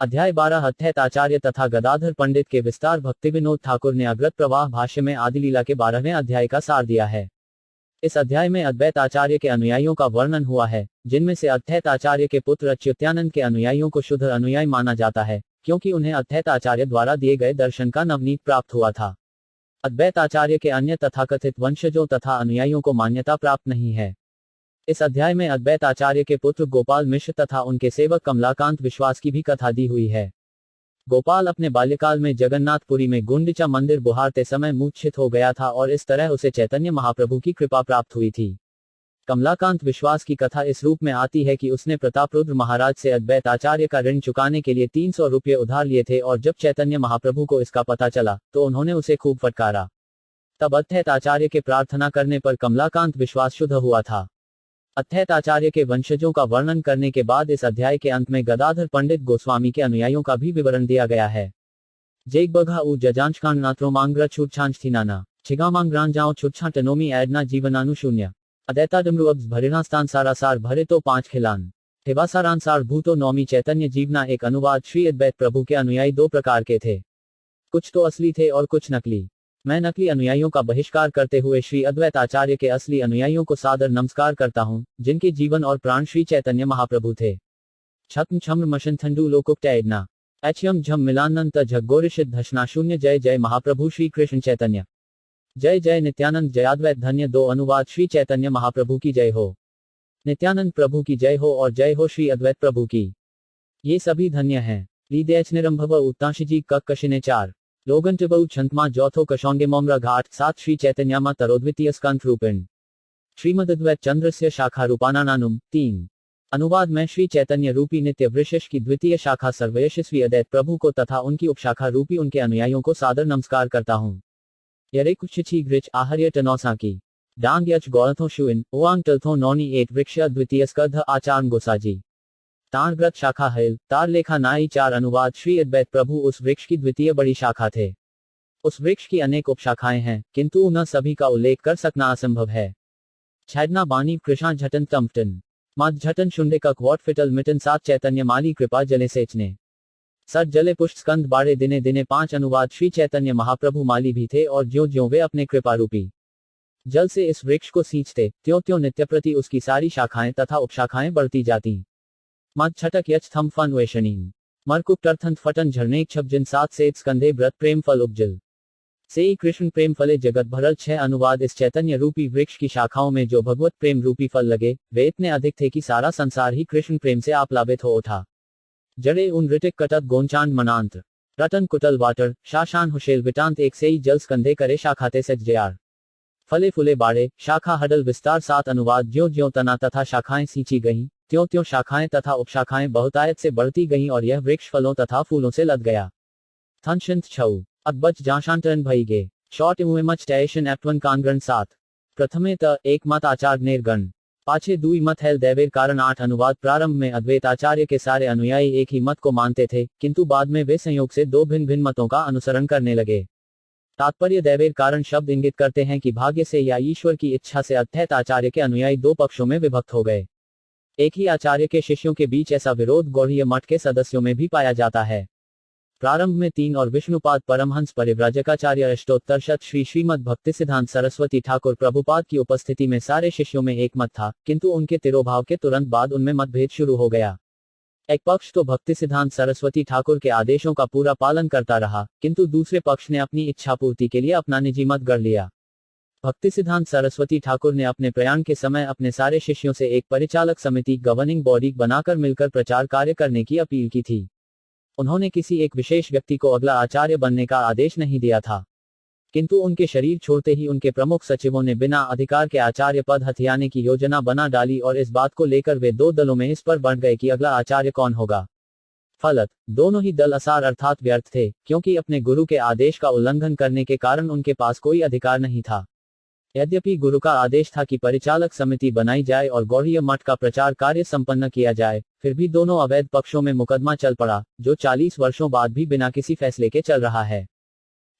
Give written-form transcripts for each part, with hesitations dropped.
अध्याय 12 अद्वैत आचार्य तथा गदाधर पंडित के विस्तार। भक्ति विनोद ठाकुर ने अग्रत प्रवाह भाष्य में आदिलीला के 12वें अध्याय का सार दिया है। इस अध्याय में अद्वैत आचार्य के अनुयायियों का वर्णन हुआ है, जिनमें से अद्वैत आचार्य के पुत्र अच्युतानंद के अनुयायियों को शुद्ध अनुयायी माना जाता है, क्योंकि उन्हें अद्वैत आचार्य द्वारा दिए गए दर्शन का नवनीत प्राप्त हुआ था। अद्वैत आचार्य के अन्य तथाकथित वंशजों तथा अनुयायियों को मान्यता प्राप्त नहीं है। इस अध्याय में अद्वैत आचार्य के पुत्र गोपाल मिश्र तथा उनके सेवक कमलाकांत विश्वास की भी कथा दी हुई है। गोपाल अपने बाल्यकाल में जगन्नाथपुरी में गुंडिचा मंदिर बुहारते समय मूर्छित हो गया था और इस तरह उसे चैतन्य महाप्रभु की कृपा प्राप्त हुई थी। कमलाकांत विश्वास की कथा इस रूप में आती है कि उसने प्रतापरुद्र महाराज से अद्वैत आचार्य का ऋण चुकाने के लिए 300 रुपये उधार लिए थे और जब चैतन्य महाप्रभु को इसका पता चला तो उन्होंने उसे खूब फटकारा। तब अद्वैत आचार्य के प्रार्थना करने पर कमलाकांत विश्वास शुद्ध हुआ था। अद्वैत आचार्य के वंशजों का वर्णन करने के बाद इस अध्याय के अंत में गदाधर पंडित गोस्वामी के अनुयायियों का भी विवरण दिया गया है। जेग बघा उ जजांशकान नात्रोमांग्र छूटछांछथिनाना छिगामांग्रांजाओ छुटछाटनोमी ऐडना जीवनानुशून्य अदैताडमरु अब्स भरिणास्तान सारासार भरे तो 5 खिलान ठेवासारांसार भूतो नौमी चैतन्य जीवना। एक अनुवाद। श्री अद्वैत प्रभु के अनुयायी दो प्रकार के थे, कुछ तो असली थे और कुछ नकली। मैं नकली अनुयायियों का बहिष्कार करते हुए श्री अद्वैत आचार्य के असली अनुयायियों को सादर नमस्कार करता हूं, जिनके जीवन और प्राण श्री चैतन्य महाप्रभु थे। छत्म छम्र मशंथंडू लोकुक्टैडना एचयम झम मिलानंत झगोरिषित धशना शून्य। जय जय महाप्रभु श्री कृष्ण चैतन्य। जय जय नित्यानंद जयाद्वैत धन्य। दो अनुवाद। श्री चैतन्य महाप्रभु की जय हो, नित्यानंद प्रभु की जय हो और जय हो श्री अद्वैत प्रभु की। ये सभी धन्य हैं। हृदयच निरंभव उत्तांशिजी कशिने 4 लोगंटबऊ छंतमा जौथो कशोंगे मोमरा घाट 7 श्री चैतन्यामा तरोद्वितीय स्कंथ रूपिण श्रीमदद्वैत चंद्रस्य शाखा रूपानानानुम 3 अनुवाद। मैं श्री चैतन्य रूपी नित्य वृषिष की द्वितीय शाखा सर्वयशस्वी अद्वैत प्रभु को तथा उनकी उपशाखा रूपी उनके अनुयायियों को सादर नमस्कार करता हूँ। यरे कुछ ग्रिच आहर्य टनौसा की डांग यच गौरथो शुइन ओआंग टलथो नौनी 8 वृक्ष द्वितीय स्कध आचार्य गोसाजी तारग्रत शाखा हेल तार लेखा नाई 4 अनुवाद। श्री अद्वैत प्रभु उस वृक्ष की द्वितीय बड़ी शाखा थे। उस वृक्ष की अनेक उपशाखाएं हैं, किंतु उन सभी का उल्लेख कर सकना असंभव है। छैदना बानी कृषा झटन तमटन मद झटन शुंडे कक वॉट फिटल मिटन 7 चैतन्य माली कृपा जले सेचने सर जले पुष्ट स्कंद बाड़े दिने दिने 5 अनुवाद। श्री चैतन्य महाप्रभु माली भी थे और ज्यों ज्यों वे अपने कृपा रूपी जल से इस वृक्ष को सींचते, त्यों त्यों नित्य प्रति उसकी सारी शाखाएं तथा उपशाखाएं बढ़ती जाती। मद छटक यच थम फन वेशनीन मरकुप टर्थंत फटन झरने छब जिन 7 से स्कंधे व्रत प्रेम फल उपजल से कृष्ण प्रेम फले जगत भरल 6 अनुवाद। इस चैतन्य रूपी वृक्ष की शाखाओं में जो भगवत प्रेम रूपी फल लगे वे इतने अधिक थे कि सारा संसार ही कृष्ण प्रेम से आप्लावित हो उठा। जड़े उन ऋटिक कटक गोंचांड मनांत रतन कुटल वाटर शाशान हुशेल विटांत एक से ही जल स्कंधे करे शाखाते सच जयार फले फुले बाड़े शाखा हडल विस्तार 7 अनुवाद। ज्यों ज्यों तना तथा शाखाएं सींची गईं, त्यों त्यों शाखाएं तथा उपशाखाएं बहुतायत से बढ़ती गईं और यह वृक्ष फलों तथा फूलों से लद गया। थनशंत छऊ अकबच जाशांटन भई गे शॉर्ट इमुमच टैशन एप्टवन कानगण 7 प्रथमे त एक मत आचार्य निर्गण पाछे दुई मत हेल दैवेर कारण 8 अनुवाद। प्रारंभ में अद्वैत आचार्य के सारे अनुयायी एक ही मत को मानते थे, किंतु बाद में वे संयोग से 2 भिन्न भिन्न मतों का अनुसरण करने लगे। तात्पर्य दैवेर कारण शब्द इंगित करते हैं कि भाग्य से या ईश्वर की इच्छा से अद्वैत आचार्य के अनुयायी 2 पक्षों में विभक्त हो गए। एक ही आचार्य के शिष्यों के बीच ऐसा विरोध गौड़ीय मठ के सदस्यों में भी पाया जाता है। प्रारंभ में 3 और विष्णुपाद परमहंस परिव्राजकाचार्य अष्टोत्तर शत श्री श्रीमद् भक्तिसिद्धांत सरस्वती ठाकुर प्रभुपाद की उपस्थिति में सारे शिष्यों में एक मत था, किंतु उनके तिरोभाव के तुरंत बाद उनमें मतभेद शुरू हो गया। एक पक्ष तो भक्तिसिद्धांत सरस्वती ठाकुर के आदेशों का पूरा पालन करता रहा, किंतु दूसरे पक्ष ने अपनी इच्छा पूर्ति के लिए अपना निजी मत गढ़ लिया। भक्तिसिद्धांत सरस्वती ठाकुर ने अपने प्रयाण के समय अपने सारे शिष्यों से एक परिचालक समिति गवर्निंग बॉडी बनाकर मिलकर प्रचार कार्य करने की अपील की थी। उन्होंने किसी एक विशेष व्यक्ति को अगला आचार्य बनने का आदेश नहीं दिया था, किंतु उनके शरीर छोड़ते ही उनके प्रमुख सचिवों ने बिना अधिकार के आचार्य पद हथियाने की योजना बना डाली और इस बात को लेकर वे 2 दलों में इस पर बढ़ गए कि अगला आचार्य कौन होगा। फलत दोनों ही दल असार अर्थात व्यर्थ थे, क्योंकि अपने गुरु के आदेश का उल्लंघन करने के कारण उनके पास कोई अधिकार नहीं था। यद्यपि गुरु का आदेश था कि परिचालक समिति बनाई जाए और गौड़ीय मठ का प्रचार कार्य संपन्न किया जाए, फिर भी दोनों अवैध पक्षों में मुकदमा चल पड़ा, जो 40 वर्षों बाद भी बिना किसी फैसले के चल रहा है।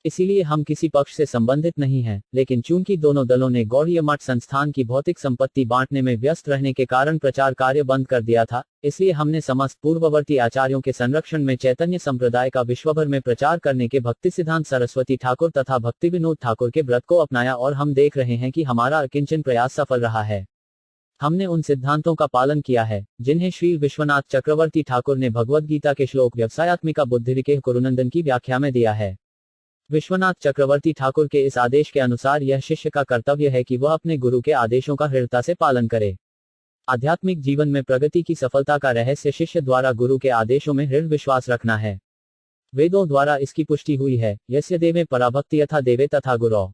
इसीलिए हम किसी पक्ष से संबंधित नहीं हैं, लेकिन चूंकि दोनों दलों ने गौड़ीय मठ संस्थान की भौतिक संपत्ति बांटने में व्यस्त रहने के कारण प्रचार कार्य बंद कर दिया था, इसलिए हमने समस्त पूर्ववर्ती आचार्यों के संरक्षण में चैतन्य संप्रदाय का विश्वभर में प्रचार करने के भक्तिसिद्धांत सरस्वती ठाकुर तथा भक्ति विनोद ठाकुर के व्रत को अपनाया और हम देख रहे हैं कि हमारा अकिंचन प्रयास सफल रहा है। हमने उन सिद्धांतों का पालन किया है जिन्हें श्री विश्वनाथ चक्रवर्ती ठाकुर ने भगवद गीता के श्लोक व्यवसायत्मिका बुद्धिरिके कुरुनंदन की व्याख्या में दिया है। विश्वनाथ चक्रवर्ती ठाकुर के इस आदेश के अनुसार यह शिष्य का कर्तव्य है कि वह अपने गुरु के आदेशों का दृढ़ता से पालन करे। आध्यात्मिक जीवन में प्रगति की सफलता का रहस्य शिष्य द्वारा गुरु के आदेशों में दृढ़ विश्वास रखना है। वेदों द्वारा इसकी पुष्टि हुई है, यस्य देवे पराभक्ति यथा देवे तथा गुरौ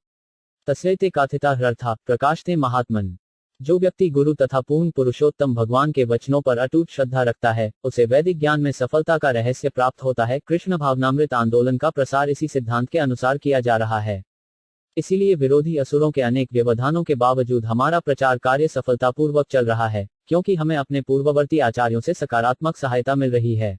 तस्यैते काथिता ह्यर्था प्रकाशते महात्मन। जो व्यक्ति गुरु तथा पूर्ण पुरुषोत्तम भगवान के वचनों पर अटूट श्रद्धा रखता है, उसे वैदिक ज्ञान में सफलता का रहस्य प्राप्त होता है। कृष्ण भावनामृत आंदोलन का प्रसार इसी सिद्धांत के अनुसार किया जा रहा है। इसीलिए विरोधी असुरों के अनेक व्यवधानों के बावजूद हमारा प्रचार कार्य सफलतापूर्वक चल रहा है, क्योंकि हमें अपने पूर्ववर्ती आचार्यों से सकारात्मक सहायता मिल रही है।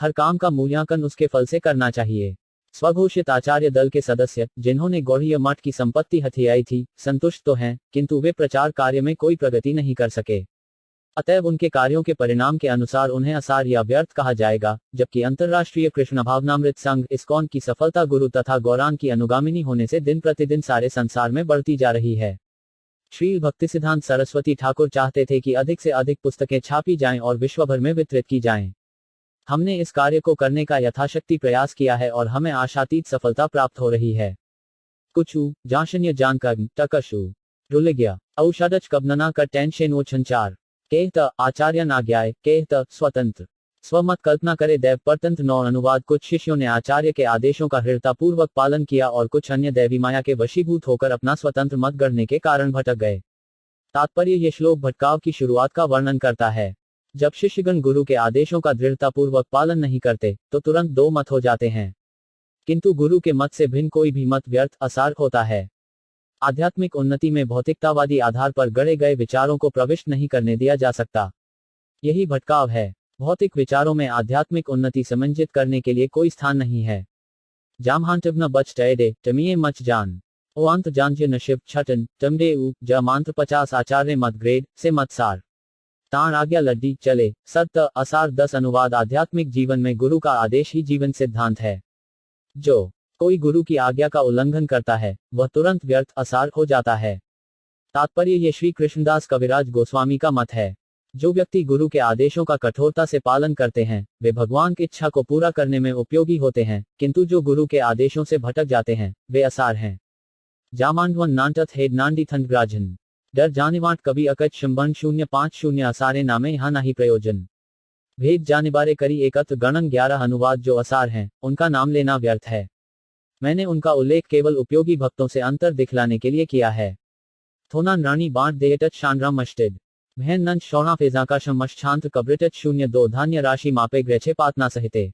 हर काम का मूल्यांकन उसके फल से करना चाहिए। स्वघोषित आचार्य दल के सदस्य, जिन्होंने गौड़ीय मठ की संपत्ति हथियाई थी, संतुष्ट तो हैं, किंतु वे प्रचार कार्य में कोई प्रगति नहीं कर सके। अतएव उनके कार्यों के परिणाम के अनुसार उन्हें असार या व्यर्थ कहा जाएगा, जबकि अंतर्राष्ट्रीय कृष्ण भावनामृत संघ इस्कॉन की सफलता गुरु तथा गौरांग की अनुगामिनी होने से दिन प्रतिदिन सारे संसार में बढ़ती जा रही है। श्री भक्तिसिद्धांत सरस्वती ठाकुर चाहते थे कि अधिक से अधिक पुस्तकें छापी जाएं और विश्वभर में वितरित की जाएं। हमने इस कार्य को करने का यथाशक्ति प्रयास किया है और हमें आशातीत सफलता प्राप्त हो रही है। कुछू जाशन्य जानकर टकशु रुल गया औषधच कबनना का टेंशन वो छंचार कहत आचार्य नाज्ञाय कहत स्वतंत्र स्वमत कल्पना करे दैव परतंत्र। नौ अनुवाद। कुछ शिष्यों ने आचार्य के आदेशों का दृढ़तापूर्वक पालन किया और कुछ अन्य दैवी माया के वशीभूत होकर अपना स्वतंत्र मत गढ़ने के कारण भटक गए। तात्पर्य ये श्लोक भटकाव की शुरुआत का वर्णन करता है। जब शिष्यगण गुरु के आदेशों का दृढ़तापूर्वक पालन नहीं करते तो तुरंत दो मत हो जाते हैं, किंतु गुरु के मत से भिन्न कोई भी मत व्यर्थ असार होता है। आध्यात्मिक उन्नति में भौतिकतावादी आधार पर गढ़े गए विचारों को प्रविष्ट नहीं करने दिया जा सकता। यही भटकाव है। भौतिक विचारों में आध्यात्मिक उन्नति समंजित करने के लिए कोई स्थान नहीं है। जामहांटवना बच टैडे टमिए मच जान ओंत जानज्य नशिब छटन टमडे उ ज मांत्र 50 आचार्य मत ग्रेड से मत सार ताण आज्ञा लड्डी चले सत्य असार 10 अनुवाद। आध्यात्मिक जीवन में गुरु का आदेश ही जीवन सिद्धांत है। जो कोई गुरु की आज्ञा का उल्लंघन करता है वह तुरंत व्यर्थ असार हो जाता है। तात्पर्य ये श्री कृष्णदास कविराज गोस्वामी का मत है। जो व्यक्ति गुरु के आदेशों का कठोरता से पालन करते हैं वे भगवान की इच्छा को पूरा करने में उपयोगी होते हैं, किंतु जो गुरु के आदेशों से भटक जाते हैं वे असार हैं। जामांडवन नांटथ हेड नांडी थंडग्राजन डर जानिवाट कभी अकच शंबन 050 असारे नामे यहाँ नहीं प्रयोजन। भेद जानिबारे करी एकत्र गणन 11 अनुवाद। जो असार हैं उनका नाम लेना व्यर्थ है। मैंने उनका उल्लेख केवल उपयोगी भक्तों से अंतर दिखलाने के लिए किया है। थोना रानी बांट देटच शानराम मस्टिड महन नंद शौना फेजाकाशम मश्छांत्र कब्रिटच 02 धान्य राशि मापे ग्रेछे पातना सहिते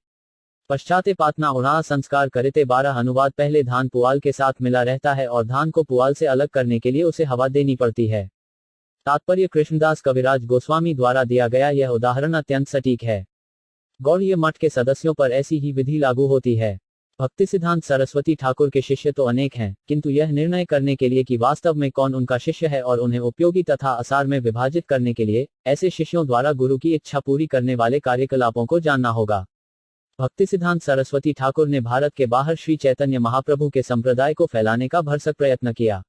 पश्चाते पातना उड़ा संस्कार करिते 12 अनुवाद। पहले धान पुआल के साथ मिला रहता है और धान को पुआल से अलग करने के लिए उसे हवा देनी पड़ती है। तात्पर्य कृष्णदास कविराज गोस्वामी द्वारा दिया गया यह उदाहरण अत्यंत सटीक है। गौड़ीय मठ के सदस्यों पर ऐसी ही विधि लागू होती है। भक्तिसिद्धांत सरस्वती ठाकुर के शिष्य तो अनेक हैं, किंतु यह निर्णय करने के लिए कि वास्तव में कौन उनका शिष्य है और उन्हें उपयोगी तथा असार में विभाजित करने के लिए ऐसे शिष्यों द्वारा गुरु की इच्छा पूरी करने वाले कार्यकलापों को जानना होगा। भक्तिसिद्धांत सरस्वती ठाकुर ने भारत के बाहर श्री चैतन्य महाप्रभु के संप्रदाय को फैलाने का भरसक प्रयत्न किया।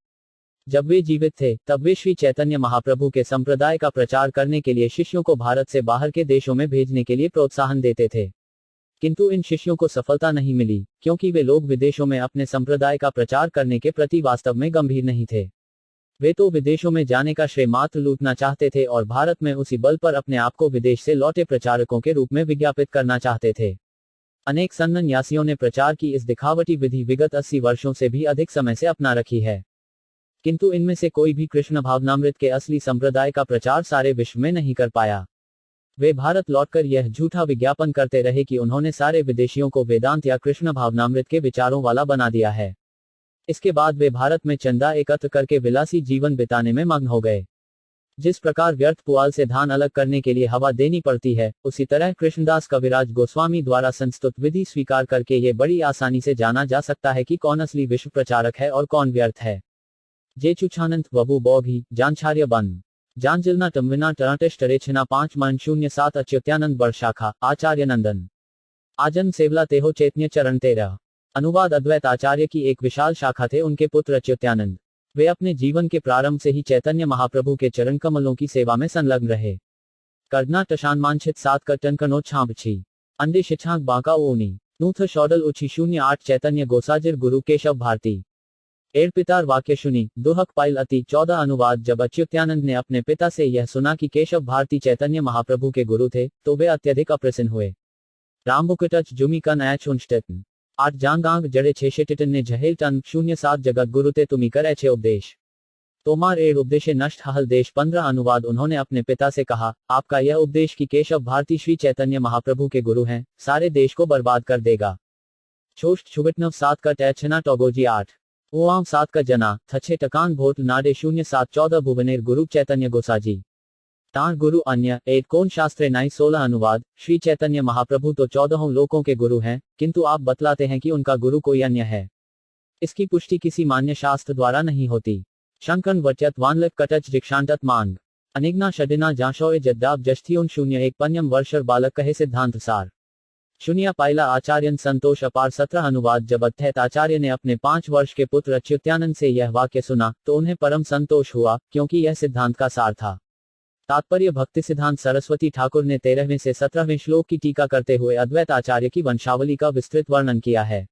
जब वे जीवित थे तब वे श्री चैतन्य महाप्रभु के संप्रदाय का प्रचार करने के लिए शिष्यों को भारत से बाहर के देशों में भेजने के लिए प्रोत्साहन देते थे, किंतु इन शिष्यों को सफलता नहीं मिली, क्योंकि वे लोग विदेशों में अपने संप्रदाय का प्रचार करने के प्रति वास्तव में गंभीर नहीं थे। वे तो विदेशों में जाने का श्रेय मात्र लूटना चाहते थे और भारत में उसी बल पर अपने आप को विदेश से लौटे प्रचारकों के रूप में विज्ञापित करना चाहते थे। अनेक सन्यासियों ने प्रचार की इस दिखावटी विधि विगत 80 वर्षों से भी अधिक समय से अपना रखी है, किंतु इनमें से कोई भी कृष्ण भावनामृत के असली संप्रदाय का प्रचार सारे विश्व में नहीं कर पाया। वे भारत लौटकर यह झूठा विज्ञापन करते रहे कि उन्होंने सारे विदेशियों को वेदांत या कृष्ण भावनामृत के विचारों वाला बना दिया है। इसके बाद वे भारत में चंदा एकत्र करके विलासी जीवन बिताने में मग्न हो गए। जिस प्रकार व्यर्थ पुआल से धान अलग करने के लिए हवा देनी पड़ती है, उसी तरह कृष्णदास कविराज गोस्वामी द्वारा संस्तुत विधि स्वीकार करके ये बड़ी आसानी से जाना जा सकता है कि कौन असली विश्व प्रचारक है और कौन व्यर्थ है। जे चुछानंत वबु बौघी जानछार्य बन जानजिलना टम्विना टराटेश टरेछना 5-07 अच्युत्यानंद बड़ शाखा आचार्य नंदन आजन सेवला तेहो चैतन्य चरण 13। अनुवाद अद्वैत आचार्य की एक विशाल शाखा थे उनके पुत्र अच्युत्यानंद। वे अपने जीवन के प्रारंभ से ही चैतन्य महाप्रभु के चरण कमलों की सेवा में संलग्न रहे। कर्दना टशान मानछित 7 कटन कनो छांबछी अंडे शिछांक बांका ओनी नूथ शौडल उछी 08 चैतन्य गोसाजिर गुरु केशव भारती एर पितार वाक्य शुनी दुहक पाइल अति 14। अनुवाद जब अच्युत्यानंद ने अपने पिता से यह सुना कि केशव भारती चैतन्य महाप्रभु के गुरु थे, तो वे अत्यधिक अप्रसन्न हुए। रामबुकटच जुमी कन ऐच उनस्टेतन 8 जांगांग जड़े 6 टिटन ने झहेल टन 07 जगत गुरु ते तुमी कर ऐछे उपदेश तोमार एर उपदेशे नष्ट हल देश 15। अनुवाद उन्होंने अपने पिता से कहा, आपका यह उपदेश कि केशव भारती श्री चैतन्य महाप्रभु के गुरु हैं, सारे देश को बर्बाद कर देगा। छोष्ट छुबटनव 7 का टैछना टोगोजी 8 ओआम 7 का जना थछे टकान भोट नाडे 07 14 भुवनेर गुरु चैतन्य गोसाजी तार गुरु अन्य एक कौन शास्त्रे नाई 16। अनुवाद श्री चैतन्य महाप्रभु तो 14 लोकों के गुरु हैं, किंतु आप बतलाते हैं कि उनका गुरु कोई अन्य है। इसकी पुष्टि किसी मान्य शास्त्र द्वारा नहीं होती। शंकन वचत वानलक कटच दीक्षांतत मांग अनिग्ना शडिना जाशोए जद्दाब जष्थियों 01 पन्यम वर्षर बालक कहे सिद्धांत सार शून्य पाइला आचार्यन संतोष अपार 17। अनुवाद जब अद्वैत आचार्य ने अपने 5 वर्ष के पुत्र अच्युत्यानंद से यह वाक्य सुना, तो उन्हें परम संतोष हुआ, क्योंकि यह सिद्धांत का सार था। तात्पर्य भक्ति सिद्धांत सरस्वती ठाकुर ने 13वें से 17वें श्लोक की टीका करते हुए अद्वैत आचार्य की वंशावली का विस्तृत वर्णन किया है।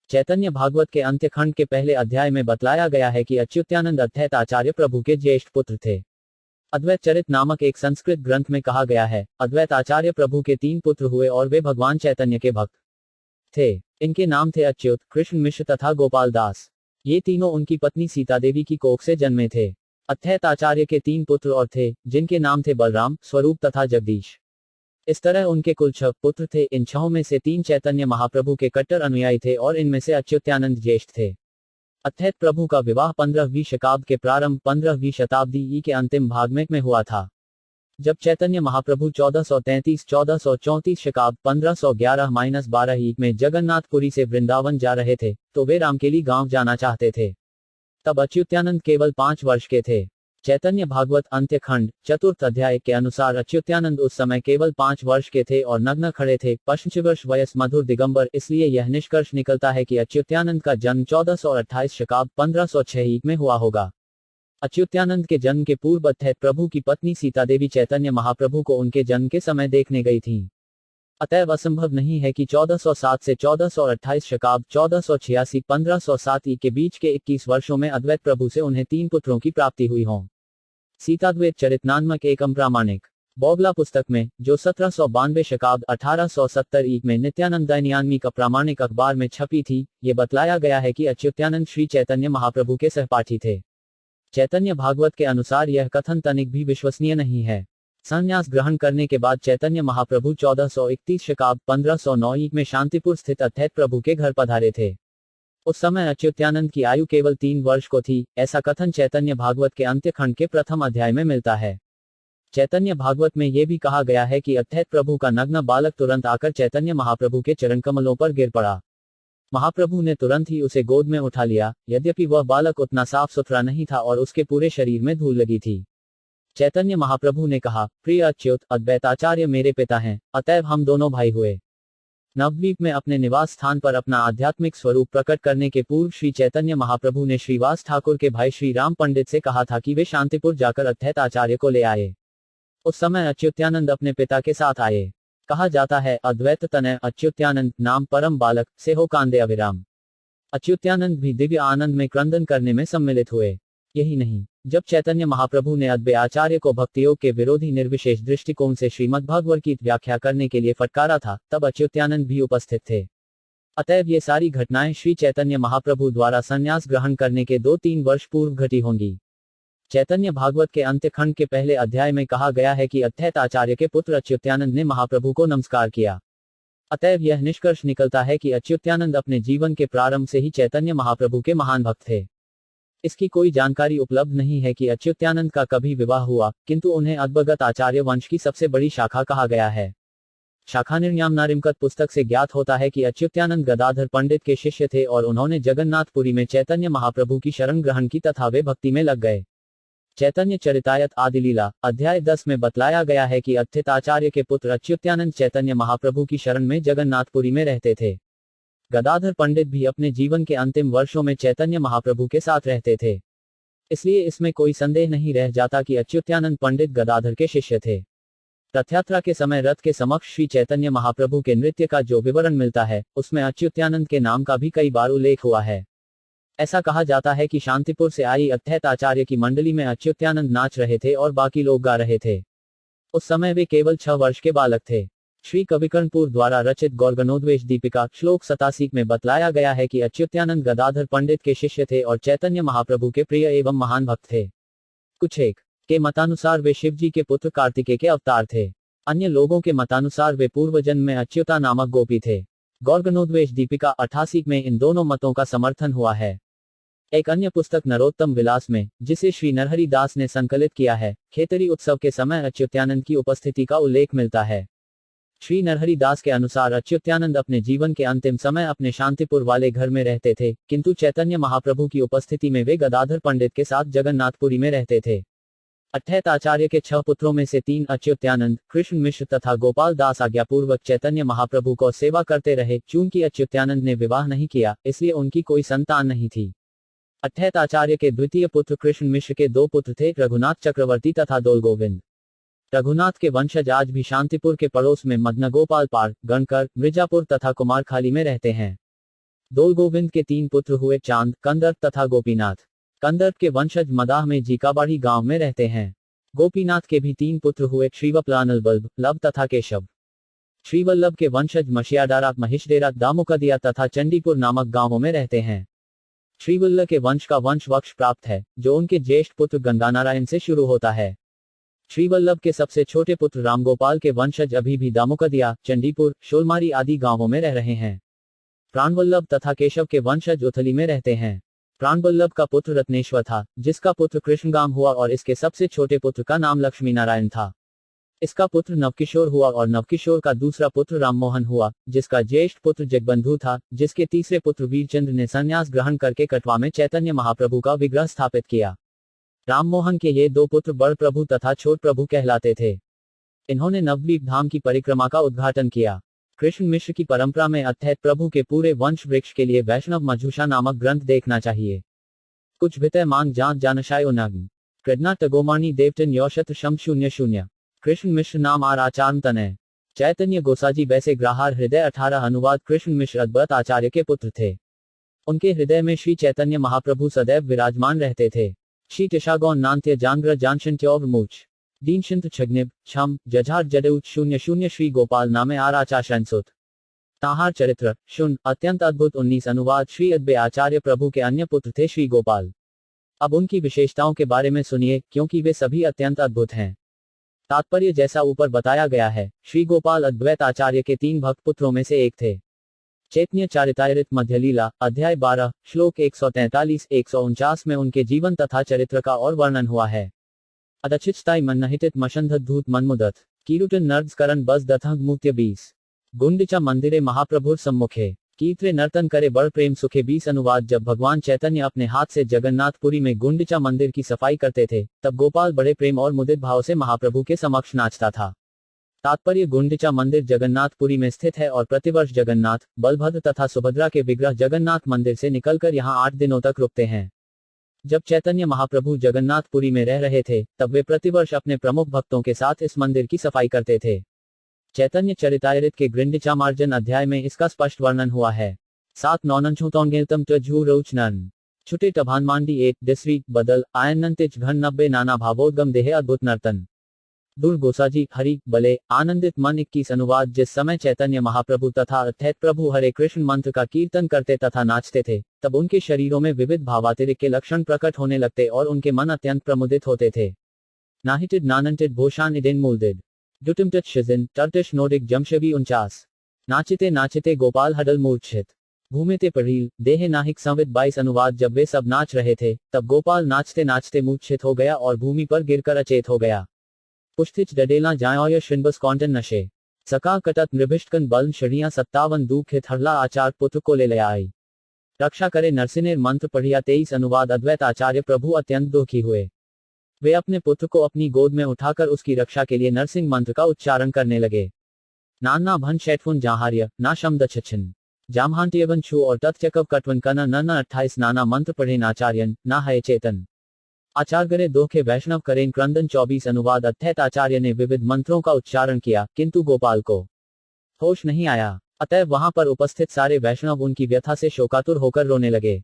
चैतन्य भागवत के अंत्य खंड के पहले अध्याय में बतलाया गया है कि अच्युत्यानंद अद्वैत आचार्य प्रभु के ज्येष्ठ पुत्र थे। अद्वैत चरित नामक एक संस्कृत ग्रंथ में कहा गया है, अद्वैत आचार्य प्रभु के 3 पुत्र हुए और वे भगवान चैतन्य के भक्त थे। इनके नाम थे अच्युत, कृष्ण मिश्र तथा गोपाल दास। ये तीनों उनकी पत्नी सीता देवी की कोख से जन्मे थे। अद्वैत आचार्य के 3 पुत्र और थे, जिनके नाम थे बलराम, स्वरूप तथा जगदीश। इस तरह उनके कुल 6 पुत्र थे। इन 6 में से 3 चैतन्य महाप्रभु के कट्टर अनुयायी थे और इनमें से अच्युत्यानंद ज्येष्ठ थे। अद्वैत प्रभु का विवाह 15वीं शताब्दी के प्रारंभ 15वीं शताब्दी ई के अंतिम भाग में हुआ था। जब चैतन्य महाप्रभु 1433-1434 शकाब्द 1511-12 ई में जगन्नाथपुरी से वृंदावन जा रहे थे, तो वे रामकेली गांव जाना चाहते थे। तब अच्युत्यानंद केवल 5 वर्ष के थे। चैतन्य भागवत अंत्य खंड 4 अध्याय के अनुसार अच्युत्यानंद उस समय केवल 5 वर्ष के थे और नग्न खड़े थे, पश्चिवर्ष वयस मधुर दिगंबर। इसलिए यह निष्कर्ष निकलता है कि अच्युत्यानंद का जन्म 1428 शकाब्द 1506 में हुआ होगा। अच्युत्यानंद के जन्म के पूर्व अद्वैत प्रभु की पत्नी सीता देवी चैतन्य महाप्रभु को उनके जन्म के समय देखने गई थी। अतएव असंभव नहीं है कि 1407 से 1428 शकाब्द 1486-1507 ई के बीच के 21 वर्षों में अद्वैत प्रभु से उन्हें 3 पुत्रों की प्राप्ति हुई हो। सीताद्वैत चरित नामक एकम प्रामाणिक बौगला पुस्तक में, जो 1792 शकाब्द 1870 ई में नित्यानंद दैनियान्मिक प्रामाणिक अखबार में छपी थी, ये बतलाया गया है कि अच्युत्यानंद श्री चैतन्य महाप्रभु के सहपाठी थे। चैतन्य भागवत के अनुसार यह कथन तनिक भी विश्वसनीय नहीं है। संन्यास ग्रहण करने के बाद चैतन्य महाप्रभु 1431 शकाब्द 1509 ई में शांतिपुर स्थित अद्वैत प्रभु के घर पधारे थे। उस समय अच्युत्यानंद की आयु केवल 3 वर्ष को थी। ऐसा कथन चैतन्य भागवत के अंत्य खंड के प्रथम अध्याय में मिलता है। चैतन्य भागवत में यह भी कहा गया है कि अद्वैत प्रभु का नग्न बालक तुरंत आकर चैतन्य महाप्रभु के चरण कमलों पर गिर पड़ा। महाप्रभु ने तुरंत ही उसे गोद में उठा लिया, यद्यपि वह बालक उतना साफ सुथरा नहीं था और उसके पूरे शरीर में धूल लगी थी। चैतन्य महाप्रभु ने कहा, प्रिय अच्युत, अद्वैत आचार्य मेरे पिता हैं, अतएव हम दोनों भाई हुए। नवद्वीप में अपने निवास स्थान पर अपना आध्यात्मिक स्वरूप प्रकट करने के पूर्व श्री चैतन्य महाप्रभु ने श्रीवास ठाकुर के भाई श्री राम पंडित से कहा था कि वे शांतिपुर जाकर अद्वैत आचार्य को ले आए। उस समय अच्युत्यानंद अपने पिता के साथ आए। कहा जाता है, अद्वैत तनय अच्युत्यानंद नाम परम बालक से हो कांदे अविराम। अच्युत्यानंद भी दिव्य आनंद में क्रंदन करने में सम्मिलित हुए। यही नहीं, जब चैतन्य महाप्रभु ने अद्वैत आचार्य को भक्तियोग के विरोधी निर्विशेष दृष्टिकोण से श्रीमद्भागवत की व्याख्या करने के लिए फटकारा था, तब अच्युत्यानंद भी उपस्थित थे। अतएव ये सारी घटनाएं श्री चैतन्य महाप्रभु द्वारा संन्यास ग्रहण करने के 2-3 वर्ष पूर्व घटी होंगी। चैतन्य भागवत के अंत्य खंड के पहले अध्याय में कहा गया है कि अद्वैत आचार्य के पुत्र अच्युत्यानंद ने महाप्रभु को नमस्कार किया। अतएव यह निष्कर्ष निकलता है कि अच्युत्यानंद अपने जीवन के प्रारंभ से ही चैतन्य महाप्रभु के महान भक्त थे। इसकी कोई जानकारी उपलब्ध नहीं है कि अच्युतानंद का कभी विवाह हुआ, किंतु उन्हें अद्भगत आचार्य वंश की सबसे बड़ी शाखा कहा गया है। शाखानिर्याम नारिमकत पुस्तक से ज्ञात होता है कि अच्युतानंद गदाधर पंडित के शिष्य थे और उन्होंने जगन्नाथपुरी में चैतन्य महाप्रभु की शरण ग्रहण की तथा वे भक्ति में लग गए। चैतन्य चरितायत आदिलीला अध्याय 10 में बतलाया गया है कि अत्थित आचार्य के पुत्र अच्युतानंद चैतन्य महाप्रभु की शरण में जगन्नाथपुरी में रहते थे। गदाधर पंडित भी अपने जीवन के अंतिम वर्षों में चैतन्य महाप्रभु के साथ रहते थे। इसलिए इसमें कोई संदेह नहीं रह जाता कि अच्युतानंद पंडित गदाधर के शिष्य थे। रथयात्रा के समय रथ के समक्ष श्री चैतन्य महाप्रभु के नृत्य का जो विवरण मिलता है, उसमें अच्युतानंद के नाम का भी कई बार उल्लेख हुआ है। ऐसा कहा जाता है कि शांतिपुर से आई अद्वैत आचार्य की मंडली में अच्युतानंद नाच रहे थे और बाकी लोग गा रहे थे। उस समय वे केवल 6 वर्ष के बालक थे। श्री कविकर्णपुर द्वारा रचित गौरगणोद्वेश दीपिका श्लोक 87 में बतलाया गया है कि अच्युतानंद गदाधर पंडित के शिष्य थे और चैतन्य महाप्रभु के प्रिय एवं महान भक्त थे। कुछ एक के मतानुसार वे शिवजी के पुत्र कार्तिकेय के अवतार थे। अन्य लोगों के मतानुसार वे पूर्व जन्म में अच्युता नामक गोपी थे। गौरगणोद्वेश दीपिका 88 में इन दोनों मतों का समर्थन हुआ है। एक अन्य पुस्तक नरोत्तम विलास में, जिसे श्री नरहरि दास ने संकलित किया है, खेतरी उत्सव के समय अच्युतानंद की उपस्थिति का उल्लेख मिलता है। श्री नरहरि दास के अनुसार अच्युतानंद अपने जीवन के अंतिम समय अपने शांतिपुर वाले घर में रहते थे, किंतु चैतन्य महाप्रभु की उपस्थिति में वे गदाधर पंडित के साथ जगन्नाथपुरी में रहते थे। अद्वैत आचार्य के 6 पुत्रों में से 3 अच्युतानंद, कृष्ण मिश्र तथा गोपाल दास आज्ञापूर्वक चैतन्य महाप्रभु को सेवा करते रहे। चूंकि अच्युतानंद ने विवाह नहीं किया, इसलिए उनकी कोई संतान नहीं थी। अद्वैत आचार्य के द्वितीय पुत्र कृष्ण मिश्र के 2 पुत्र थे, रघुनाथ चक्रवर्ती तथा दोलगोविंद। रघुनाथ के वंशज आज भी शांतिपुर के पड़ोस में मदनगोपाल पार्क, गणकर, मिर्जापुर तथा कुमारखाली में रहते हैं। दोलगोविंद के 3 पुत्र हुए चांद, कंदर्प तथा गोपीनाथ। कंदर्प के वंशज मदाह में जीकाबाड़ी गांव में रहते हैं। गोपीनाथ के भी 3 पुत्र हुए श्रीवप्लानल बल्ब, लव तथा केशव। श्रीवल्लभ के वंशज मशियाडारा, महिषडेरा, दामुकदिया तथा चंडीपुर नामक गांवों में रहते हैं। श्रीवल्लभ के वंश का वंश वक्ष प्राप्त है, जो उनके ज्येष्ठ पुत्र गंगानारायण से शुरू होता है। श्रीवल्लभ के सबसे छोटे पुत्र रामगोपाल के वंशज अभी भी दामुकदिया, चंडीपुर, शोलमारी आदि गांवों में रह रहे हैं। प्राणवल्लभ तथा केशव के वंशज उथली में रहते हैं। प्राणवल्लभ का पुत्र रत्नेश्वर था, जिसका पुत्र कृष्णगाम हुआ और इसके सबसे छोटे पुत्र का नाम लक्ष्मी नारायण था। इसका पुत्र नवकिशोर हुआ और नवकिशोर का दूसरा पुत्र राममोहन हुआ, जिसका ज्येष्ठ पुत्र जगबंधु था, जिसके तीसरे पुत्र वीरचंद्र ने संन्यास ग्रहण करके कटवा में चैतन्य महाप्रभु का विग्रह स्थापित किया। राममोहन के ये 2 पुत्र बड़ प्रभु तथा छोट प्रभु कहलाते थे। इन्होंने नवद्वीप धाम की परिक्रमा का उद्घाटन किया। कृष्ण मिश्र की परंपरा में अद्वैत प्रभु के पूरे वंश वृक्ष के लिए वैष्णव मधुषा नामक ग्रंथ देखना चाहिए। कुछ भितय मांग जांच जानशाय उनग्न कृष्णा टगोमाणी देवटन यौशत शम 00। कृष्ण मिश्र नाम आर आचार्य तनय। चैतन्य गोसाजी वैसे ग्राहार हृदय 18 अनुवाद। कृष्ण मिश्र अद्वैत आचार्य के पुत्र थे। उनके हृदय में श्री चैतन्य महाप्रभु सदैव विराजमान रहते थे। श्री टिशागौन नान्त्य जांग्र जानशन त्योर मूच दीनशंत छग्निब छम जझार जडेउच 00। श्री गोपाल नामे आर आचार्यंसुत ताहार चरित्र शून्य अत्यंत अद्भुत 19 अनुवाद। श्री अद्वैत आचार्य प्रभु के अन्य पुत्र थे श्री गोपाल। अब उनकी विशेषताओं के बारे में सुनिए, क्योंकि वे सभी अत्यंत अद्भुत हैं। तात्पर्य जैसा ऊपर बताया गया है, श्री गोपाल अद्वैत आचार्य के 3 भक्त पुत्रों में से एक थे। चैतन्य चरितामृत मध्यलीला अध्याय 12 श्लोक 143-149 में उनके जीवन तथा चरित्र का और वर्णन हुआ है। अदचितस्ताई मन्नहितित मशंधधूत मनमुदत कीरुटन नर्दस्करण बस दथंग मुक्त्य 20 गुंडिचा मंदिरे महाप्रभुर सम्मुखे कीर्तरे नर्तन करे बड़ प्रेम सुखे 20 अनुवाद। जब भगवान चैतन्य अपने हाथ से जगन्नाथपुरी में गुंडिचा मंदिर की सफाई करते थे, तब गोपाल बड़े प्रेम और मुदित भाव से महाप्रभु के समक्ष नाचता था। तात्पर्य गुंडिचा मंदिर जगन्नाथपुरी में स्थित है और प्रतिवर्ष जगन्नाथ, बलभद्र तथा सुभद्रा के विग्रह जगन्नाथ मंदिर से निकलकर यहाँ 8 दिनों तक रुकते हैं। जब चैतन्य महाप्रभु जगन्नाथपुरी में रह रहे थे, तब वे प्रतिवर्ष अपने प्रमुख भक्तों के साथ इस मंदिर की सफाई करते थे। चैतन्य चरितामृत के गृंडिचामार्जन अध्याय में इसका स्पष्ट वर्णन हुआ है। 7 नौनंछुतौंगेतम तझू रौचनन छुटे टभान मांडी 1 डिस्री बदल आयनंतिच घन 90 नाना भावोद्गम देहे अद्भुत नर्तन दूर गोसाजी हरि बले आनंदित मन 21 अनुवाद। जिस समय चैतन्य महाप्रभु तथा अद्वैत प्रभु हरे कृष्ण मंत्र का कीर्तन करते तथा नाचते थे, तब उनके शरीरों में विविध भावातिरिक्त के लक्षण प्रकट होने लगते और उनके मन अत्यंत प्रमुदित होते थे। नाहिटिड नानंटिड भोशान इडेन मूलदिड डुटिमटच शिजिन टर्टिश नोडिक जमशवी 49 नाचिते नाचिते गोपाल हडल मूर्छित भूमिते पढ़ील देहे नाहिक संवित 22 अनुवाद। जब वे सब नाच रहे थे तब गोपाल नाचते नाचते मूर्छित हो गया और भूमि पर गिरकर अचेत हो गया। पुष्टिच डडेला जाय श्रृंबस कौंटन नशे सका कटत नृभिष्टकन बल शड़िया 57 दूख हरला आचार पुत्र को ले आई। रक्षा करे नरसिनेर मंत्र पढ़िया 23 अनुवाद। अद्वैत आचार्य प्रभु अत्यंत दुखी हुए। वे अपने पुत्र को अपनी गोद में उठाकर उसकी रक्षा के लिए नरसिंह मंत्र का उच्चारण करने लगे। नाना भन शैठफुन जाहार्य ना शमद छछन जामहांत्यवन छु और तथ्यकव कटवन कना न 28 नाना मंत्र पढ़े नाचार्यन ना है चेतन आचार्य दोखे वैष्णव करें क्रंदन 24 अनुवाद। अद्वैत आचार्य ने विविध मंत्रों का उच्चारण किया किंतु गोपाल को होश नहीं आया। अतएव वहां पर उपस्थित सारे वैष्णव उनकी व्यथा से शोकातुर होकर रोने लगे।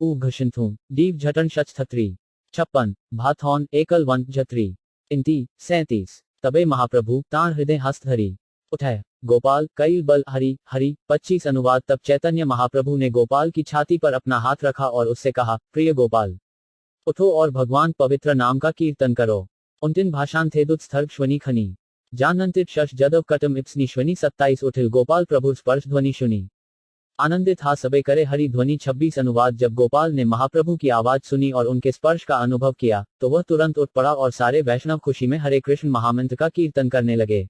ऊ घशिंथू दीव झटन शचथत्री 56 भाथौन एकल वन जत्री इंती 37 तबे महाप्रभु ताण हृदय हस्त हरी उठे गोपाल कई बल हरि हरि 25 अनुवाद। तब चैतन्य महाप्रभु ने गोपाल की छाती पर अपना हाथ रखा और उससे कहा, प्रिय गोपाल उठो और भगवान पवित्र नाम का कीर्तन करो। उन्तिन भाषान थे दुत स्थर्ग श्वनी खनी जानंतित शश जदव कटम इप्सनी श्वनी 27 उठिल गोपाल प्रभु स्पर्श ध्वनि सुनी आनंदित हा सबे करे हरि ध्वनि 26 अनुवाद। जब गोपाल ने महाप्रभु की आवाज सुनी और उनके स्पर्श का अनुभव किया तो वह तुरंत उठ पड़ा और सारे वैष्णव खुशी में हरे कृष्ण महामंत्र का कीर्तन करने लगे।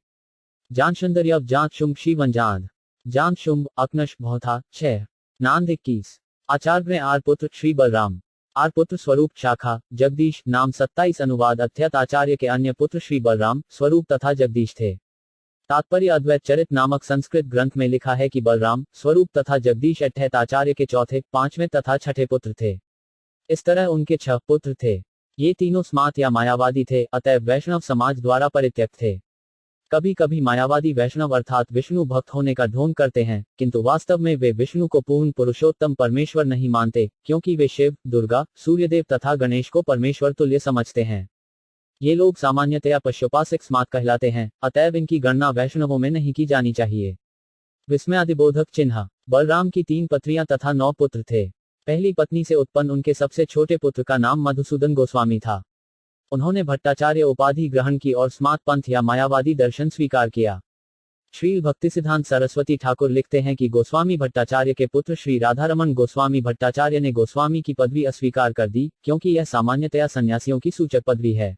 जान सुंदर्यव जांत शुंभ शिवन जांद जांत शुंभ अकनश भौथा 6 नांद 21 आचार्य आर पुत्र श्री बलराम आर पुत्र स्वरूप शाखा जगदीश नाम 27 अनुवाद। अद्वैत आचार्य के अन्य पुत्र श्री बलराम स्वरूप तथा जगदीश थे। तात्पर्य अद्वैत चरित नामक संस्कृत ग्रंथ में लिखा है कि बलराम स्वरूप तथा जगदीश अद्वैत आचार्य के चौथे 5वें तथा 6ठे पुत्र थे। इस तरह उनके 6 पुत्र थे। ये तीनों स्मार्त या मायावादी थे, अतएव वैष्णव समाज द्वारा परित्यक्त थे। कभी कभी मायावादी वैष्णव अर्थात विष्णु भक्त होने का ढोंग करते हैं, किंतु वास्तव में वे विष्णु को पूर्ण पुरुषोत्तम परमेश्वर नहीं मानते, क्योंकि वे शिव, दुर्गा, सूर्यदेव तथा गणेश को परमेश्वर तुल्य समझते हैं। ये लोग सामान्यतया पशुपासक स्मार्त कहलाते हैं, अतएव इनकी गणना वैष्णवों में नहीं की जानी चाहिए। विस्मयादिबोधक चिन्ह। बलराम की 3 पत्नियां तथा 9 पुत्र थे। पहली पत्नी से उत्पन्न उनके सबसे छोटे पुत्र का नाम मधुसूदन गोस्वामी था। उन्होंने भट्टाचार्य उपाधि ग्रहण की और स्मार्त पंथ या मायावादी दर्शन स्वीकार किया। श्री भक्तिसिद्धांत सरस्वती ठाकुर लिखते हैं कि गोस्वामी भट्टाचार्य के पुत्र श्री राधारमण गोस्वामी भट्टाचार्य ने गोस्वामी की पदवी अस्वीकार कर दी, क्योंकि यह सामान्यतया सन्यासियों की सूचक पदवी है।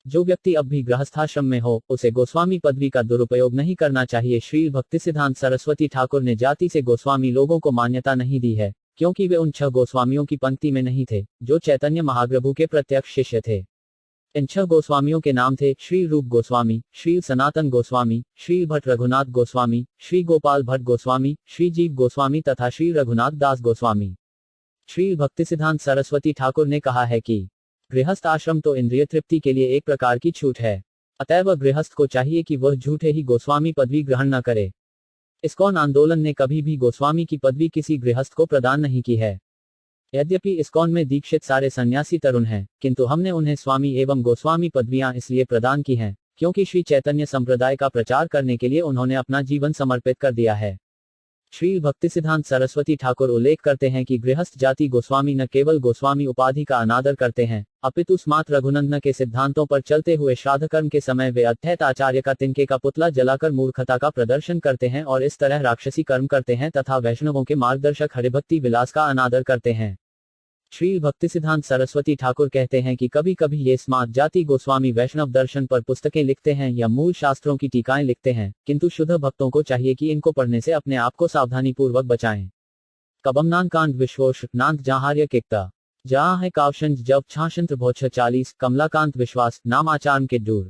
जो व्यक्ति अब भी गृहस्थाश्रम में हो उसे गोस्वामी पदवी का दुरुपयोग नहीं करना चाहिए। श्री भक्तिसिद्धांत सरस्वती ठाकुर ने जाति से गोस्वामी लोगों को मान्यता नहीं दी है, क्योंकि वे उन 6 गोस्वामियों की पंक्ति में नहीं थे जो चैतन्य महाप्रभु के प्रत्यक्ष शिष्य थे। इन 6 गोस्वामियों के नाम थे श्री रूप गोस्वामी, श्री सनातन गोस्वामी, श्री भट्ट रघुनाथ गोस्वामी, श्री गोपाल भट्ट गोस्वामी, श्री जीव गोस्वामी तथा श्री रघुनाथ दास गोस्वामी। श्री भक्तिसिद्धांत सरस्वती ठाकुर ने कहा है कि गृहस्थ आश्रम तो इंद्रिय तृप्ति के लिए एक प्रकार की छूट है, अतएव गृहस्थ को चाहिए कि वह झूठे ही गोस्वामी पदवी ग्रहण न करे। इस्कॉन आंदोलन ने कभी भी गोस्वामी की पदवी किसी गृहस्थ को प्रदान नहीं की है। यद्यपि इस्कॉन में दीक्षित सारे सन्यासी तरुण हैं, किंतु हमने उन्हें स्वामी एवं गोस्वामी पदवियां इसलिए प्रदान की हैं क्योंकि श्री चैतन्य संप्रदाय का प्रचार करने के लिए उन्होंने अपना जीवन समर्पित कर दिया है। श्री भक्तिसिद्धांत सरस्वती ठाकुर उल्लेख करते हैं कि गृहस्थ जाति गोस्वामी न केवल गोस्वामी उपाधि का अनादर करते हैं, अपितु स्मार्त रघुनंदन के सिद्धांतों पर चलते हुए श्राद्ध कर्म के समय वे अद्वैत आचार्य का तिनके का पुतला जलाकर मूर्खता का प्रदर्शन करते हैं और इस तरह राक्षसी कर्म करते हैं तथा वैष्णवों के मार्गदर्शक हरिभक्ति विलास का अनादर करते हैं। श्री भक्तिसिद्धांत सरस्वती ठाकुर कहते हैं कि कभी कभी ये स्मार्त जाति गोस्वामी वैष्णव दर्शन पर पुस्तकें लिखते हैं या मूल शास्त्रों की टीकाएं लिखते हैं, किंतु शुद्ध भक्तों को चाहिए कि इनको पढ़ने से अपने आप को सावधानी पूर्वक बचाएं। कबमनान कांड विश्वोष नांत जहार्य किकता जहाँ है कावशंज जब छाशंत्र भोछ 40 कमलाकांत विश्वास नाम आचार्य के दूर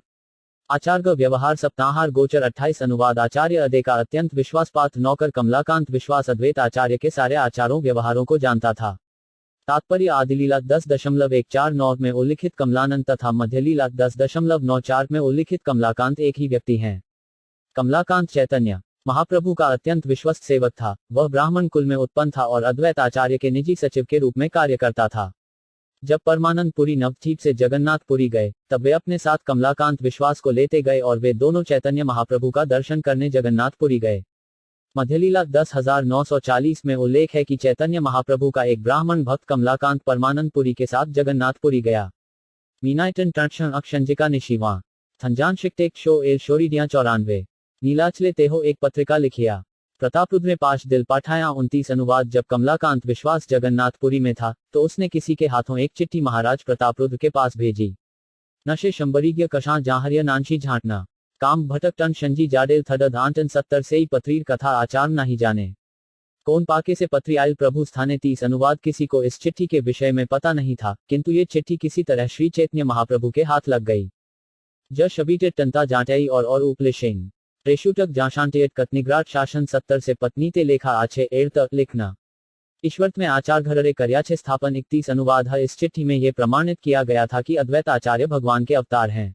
आचार्य व्यवहार सप्ताहार गोचर 28 अनुवाद। आचार्य अदे का अत्यंत विश्वास पात्र नौकर कमलाकांत विश्वास अद्वैत आचार्य के सारे आचारों व्यवहारों को जानता था। तात्पर्य आदिलीला 10.149 में उल्लिखित कमलानंद तथा मध्यलीला 10.94 में उल्लिखित कमलाकांत एक ही व्यक्ति हैं। कमलाकांत चैतन्य महाप्रभु का अत्यंत विश्वस्त सेवक था। वह ब्राह्मण कुल में उत्पन्न था और अद्वैत आचार्य के निजी सचिव के रूप में कार्य करता था। जब परमानंद पुरी नवद्वीप से जगन्नाथपुरी गए तब वे अपने साथ कमलाकांत विश्वास को लेते गए और वे दोनों चैतन्य महाप्रभु का दर्शन करने जगन्नाथपुरी गए। मध्यलीला 10,940 में उल्लेख है कि चैतन्य महाप्रभु का एक ब्राह्मण भक्त कमलाकांत परमानंदपुरी के साथ जगन्नाथपुरी गया। मीनाइटन टर्शन अक्षंजिका निशिवा थंजान शिकटेक शो एल शोरीडिया 94 नीलाचले तेहो एक पत्रिका लिखिया। प्रतापरुद्र पाश दिल पाठाया 29 अनुवाद। जब कमलाकांत विश्वास जगन्नाथपुरी में था तो उसने किसी के हाथों एक चिट्ठी महाराज प्रतापरुद्र के पास भेजी। नशे शंबरीग्य कशां जाहर्य नानशी झांटना काम भटक टन शंजी जाडेल थडद आंटन 70 से ही पत्रीर कथा आचार नहीं जाने कौन पाके से पत्री आयल प्रभु स्थाने 30 अनुवाद। किसी को इस चिट्ठी के विषय में पता नहीं था, किंतु ये चिट्ठी किसी तरह श्री चैतन्य महाप्रभु के हाथ लग गई। ज शबीटे टंता जाटई और उपलेशेन रेशुटक जाशांटेट कतनिग्राट शासन 70 से पत्नी ते लेखा आछे एर्त लिखना ईश्वर्त में आचार घररे कर्याछे स्थापन 31 अनुवाद है। इस चिट्ठी में यह प्रमाणित किया गया था कि अद्वैत आचार्य भगवान के अवतार हैं।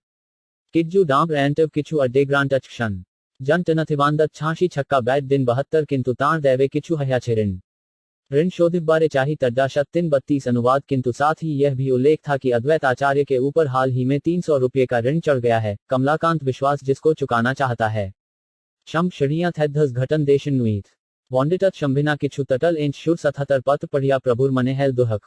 किज्जू डांब एंटव किचु अड्डेग्रांट क्षण जन टनथिवांदत छाशी छक्का बैट दिन 72 किंतु ताण दैवे किचु हयाछे ऋण शोधित बारे चाही तड्डाशत 32 अनुवाद। किंतु साथ ही यह भी उल्लेख था कि अद्वैत आचार्य के ऊपर हाल ही में 300 रुपये का ऋण चढ़ गया है, कमलाकांत विश्वास जिसको चुकाना चाहता है। शम शड़िया थैधस घटन देशन नुईत वॉन्डिटत शंभिना किछु तटल इंच शुर 77 पत्र पढ़िया प्रभुर मने हेल दुहक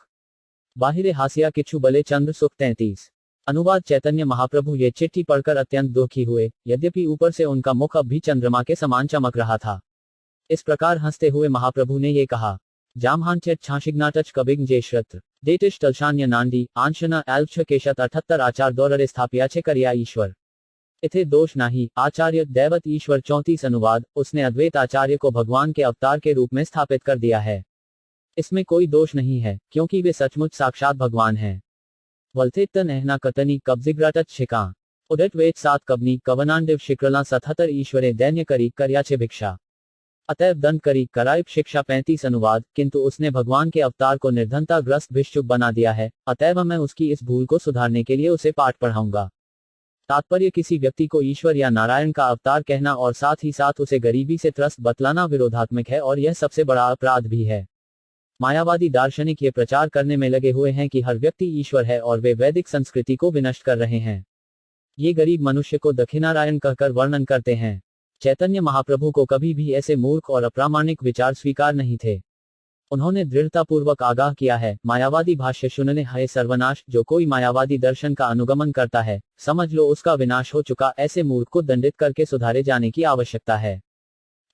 बाहिरे हासिया किछु बले चंद्र सुख 33 अनुवाद। चैतन्य महाप्रभु ये चिट्ठी पढ़कर अत्यंत दुखी हुए, यद्यपि ऊपर से उनका मुख अब भी चंद्रमा के समान चमक रहा था। इस प्रकार हंसते हुए महाप्रभु ने ये कहा, जामहांचेट छाशिग्नाटच कबिग जेश्रत डेटिश तलशान्य नांडी आंशना एल्छ केशत 78 आचार दौररे स्थापियाचे करिया ईश्वर इथे दोष नाही आचार्य दैवत ईश्वर 34 अनुवाद। उसने अद्वैत आचार्य को भगवान के अवतार के रूप में स्थापित कर दिया है। इसमें कोई दोष नहीं है, क्योंकि वे सचमुच साक्षात भगवान हैं। वल्थेतन एहना कतनी कब्जिग्राटच शिका उडट वेट 7 कबनी कवनांडिव शिक्रला 77 ईश्वरे दैन्य करी कर्याचे भिक्षा अतएव दंड करी कराइब शिक्षा 35 अनुवाद। किंतु उसने भगवान के अवतार को निर्धनता ग्रस्त भिक्षुक बना दिया है, अतएव मैं उसकी इस भूल को सुधारने के लिए उसे पाठ पढ़ाऊंगा। तात्पर्य किसी व्यक्ति को ईश्वर या नारायण का अवतार कहना और साथ ही साथ उसे गरीबी से त्रस्त बतलाना विरोधात्मक है और यह सबसे बड़ा अपराध भी है। मायावादी दार्शनिक ये प्रचार करने में लगे हुए हैं कि हर व्यक्ति ईश्वर है और वे वैदिक संस्कृति को विनष्ट कर रहे हैं। ये गरीब मनुष्य को दक्षिणारायण कहकर वर्णन करते हैं। चैतन्य महाप्रभु को कभी भी ऐसे मूर्ख और अप्रामाणिक विचार स्वीकार नहीं थे। उन्होंने दृढ़तापूर्वक आगाह किया है, मायावादी भाष्य सुनने है सर्वनाश। जो कोई मायावादी दर्शन का अनुगमन करता है, समझ लो उसका विनाश हो चुका। ऐसे मूर्ख को दंडित करके सुधारे जाने की आवश्यकता है।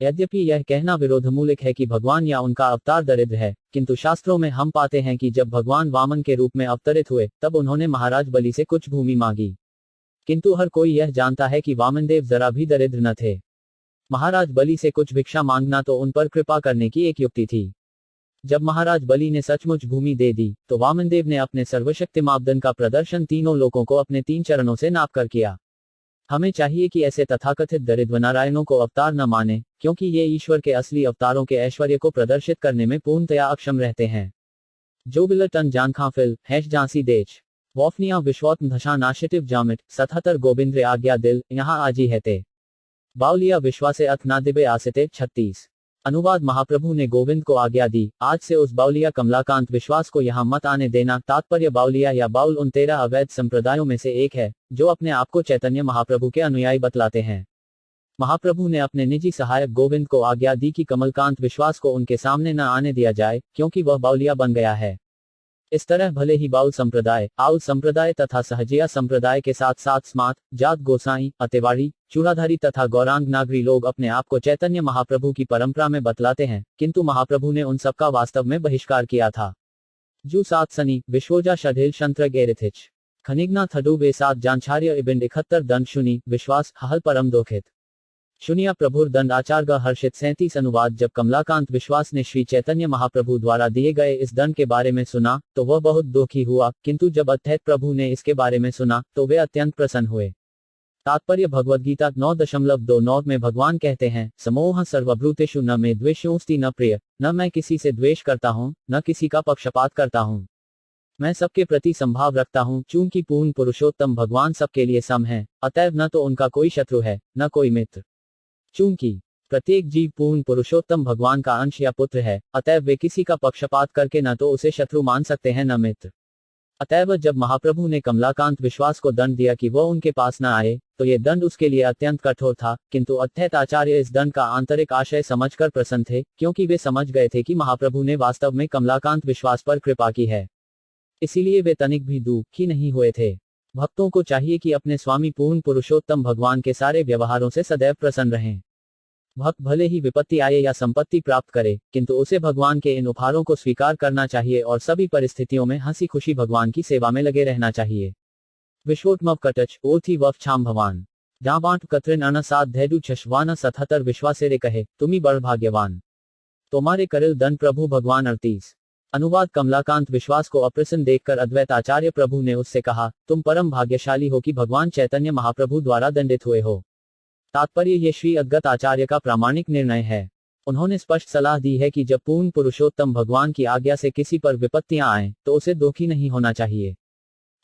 यद्यपि यह कहना विरोधमूलक है कि भगवान या उनका अवतार दरिद्र है, किंतु शास्त्रों में हम पाते हैं कि जब भगवान वामन के रूप में अवतरित हुए तब उन्होंने महाराज बलि से कुछ भूमि मांगी, किंतु हर कोई यह जानता है कि वामनदेव जरा भी दरिद्र न थे। महाराज बलि से कुछ भिक्षा मांगना तो उन पर कृपा करने की एक युक्ति थी। जब महाराज बलि ने सचमुच भूमि दे दी तो वामनदेव ने अपने सर्वशक्ति मापदंड का प्रदर्शन तीनों लोकों को अपने 3 चरणों से नाप कर किया। हमें चाहिए कि ऐसे तथाकथित दरिद्र नारायणों को अवतार न माने, क्योंकि ये ईश्वर के असली अवतारों के ऐश्वर्य को प्रदर्शित करने में पूर्णतया अक्षम रहते हैं। जो बिलर टन जानखाफिल हैश झांसी देश वॉफनिया विश्वोत्म धशा नाशिटिव जामिट 77 गोविंद्र आज्ञा दिल यहाँ आजी हैते बाउलिया विश्वासे अथ नादिबे आसिते 36 अनुवाद। महाप्रभु ने गोविंद को आज्ञा दी, आज से उस बाउलिया कमलाकांत विश्वास को यहाँ मत आने देना। तात्पर्य बाउलिया या बाउल उन 13 अवैध संप्रदायों में से एक है जो अपने आप को चैतन्य महाप्रभु के अनुयायी बतलाते हैं। महाप्रभु ने अपने निजी सहायक गोविंद को आज्ञा दी कि कमलकांत विश्वास को उनके सामने न आने दिया जाए, क्योंकि वह बाउलिया बन गया है। इस तरह भले ही बाउल संप्रदाय, आउल संप्रदाय तथा सहजिया संप्रदाय के साथ साथ स्मार्त, जात गोसाई, अतेवाड़ी, चूड़ाधारी तथा गौरांग नागरी लोग अपने आप को चैतन्य महाप्रभु की परंपरा में बतलाते हैं, किंतु महाप्रभु ने उन सबका वास्तव में बहिष्कार किया था। जू 7 सनी विश्वोजा शढेल शंत्र गेरिथिच खनिग्ना थडू वे 7 जानछार्य इबिंड 71 दंड शुनी विश्वास हल परम दोखित शुनिया प्रभुर दंड आचार्य हर्षित 37 अनुवाद। जब कमलाकांत विश्वास ने श्री चैतन्य महाप्रभु द्वारा दिए गए इस दंड के बारे में सुना तो वह बहुत दुखी हुआ, किंतु जब अद्वैत प्रभु ने इसके बारे में सुना तो वे अत्यंत प्रसन्न हुए। तात्पर्य भगवद्गीता 9.29 में भगवान कहते हैं, समोह सर्वभूतेषु न मे द्वेषोऽस्ति न प्रिय, न मैं किसी से द्वेष करता हूँ न किसी का पक्षपात करता हूँ, मैं सबके प्रति संभाव रखता हूँ। चूंकि पूर्ण पुरुषोत्तम भगवान सबके लिए सम है, अतएव न तो उनका कोई शत्रु है न कोई मित्र। चूंकि प्रत्येक जीव पूर्ण पुरुषोत्तम भगवान का अंश या पुत्र है, अतएव वे किसी का पक्षपात करके न तो उसे शत्रु मान सकते हैं न मित्र। अतएव जब महाप्रभु ने कमलाकांत विश्वास को दंड दिया कि वह उनके पास न आए, तो ये दंड उसके लिए अत्यंत कठोर था, किंतु अद्वैत आचार्य इस दंड का आंतरिक आशय समझकर प्रसन्न थे, क्योंकि वे समझ गए थे कि महाप्रभु ने वास्तव में कमलाकांत विश्वास पर कृपा की है। इसीलिए वे तनिक भी दुखी नहीं हुए थे। भक्तों को चाहिए कि अपने स्वामी पूर्ण पुरुषोत्तम भगवान के सारे व्यवहारों से सदैव प्रसन्न रहें। भक्त भले ही विपत्ति आए या संपत्ति प्राप्त करे, किंतु उसे भगवान के इन उपहारों को स्वीकार करना चाहिए और सभी परिस्थितियों में हंसी खुशी भगवान की सेवा में लगे रहना चाहिए। विश्वोत्मव कटच ओथी वफ छाम भवान डाबांट कतरिन अनसाद धैडु छशवान 77 विश्वासेरे कहे तुम्ही बड़ भाग्यवान तुम्हारे करिल दन प्रभु भगवान 38। अनुवाद कमलाकांत विश्वास को अप्रसन्न देखकर अद्वैत आचार्य प्रभु ने उससे कहा, तुम परम भाग्यशाली हो कि भगवान चैतन्य महाप्रभु द्वारा दंडित हुए हो। तात्पर्य ये श्री अद्गत आचार्य का प्रामाणिक निर्णय है। उन्होंने स्पष्ट सलाह दी है कि जब पूर्ण पुरुषोत्तम भगवान की आज्ञा से किसी पर विपत्तियां आएं, तो उसे दुखी नहीं होना चाहिए।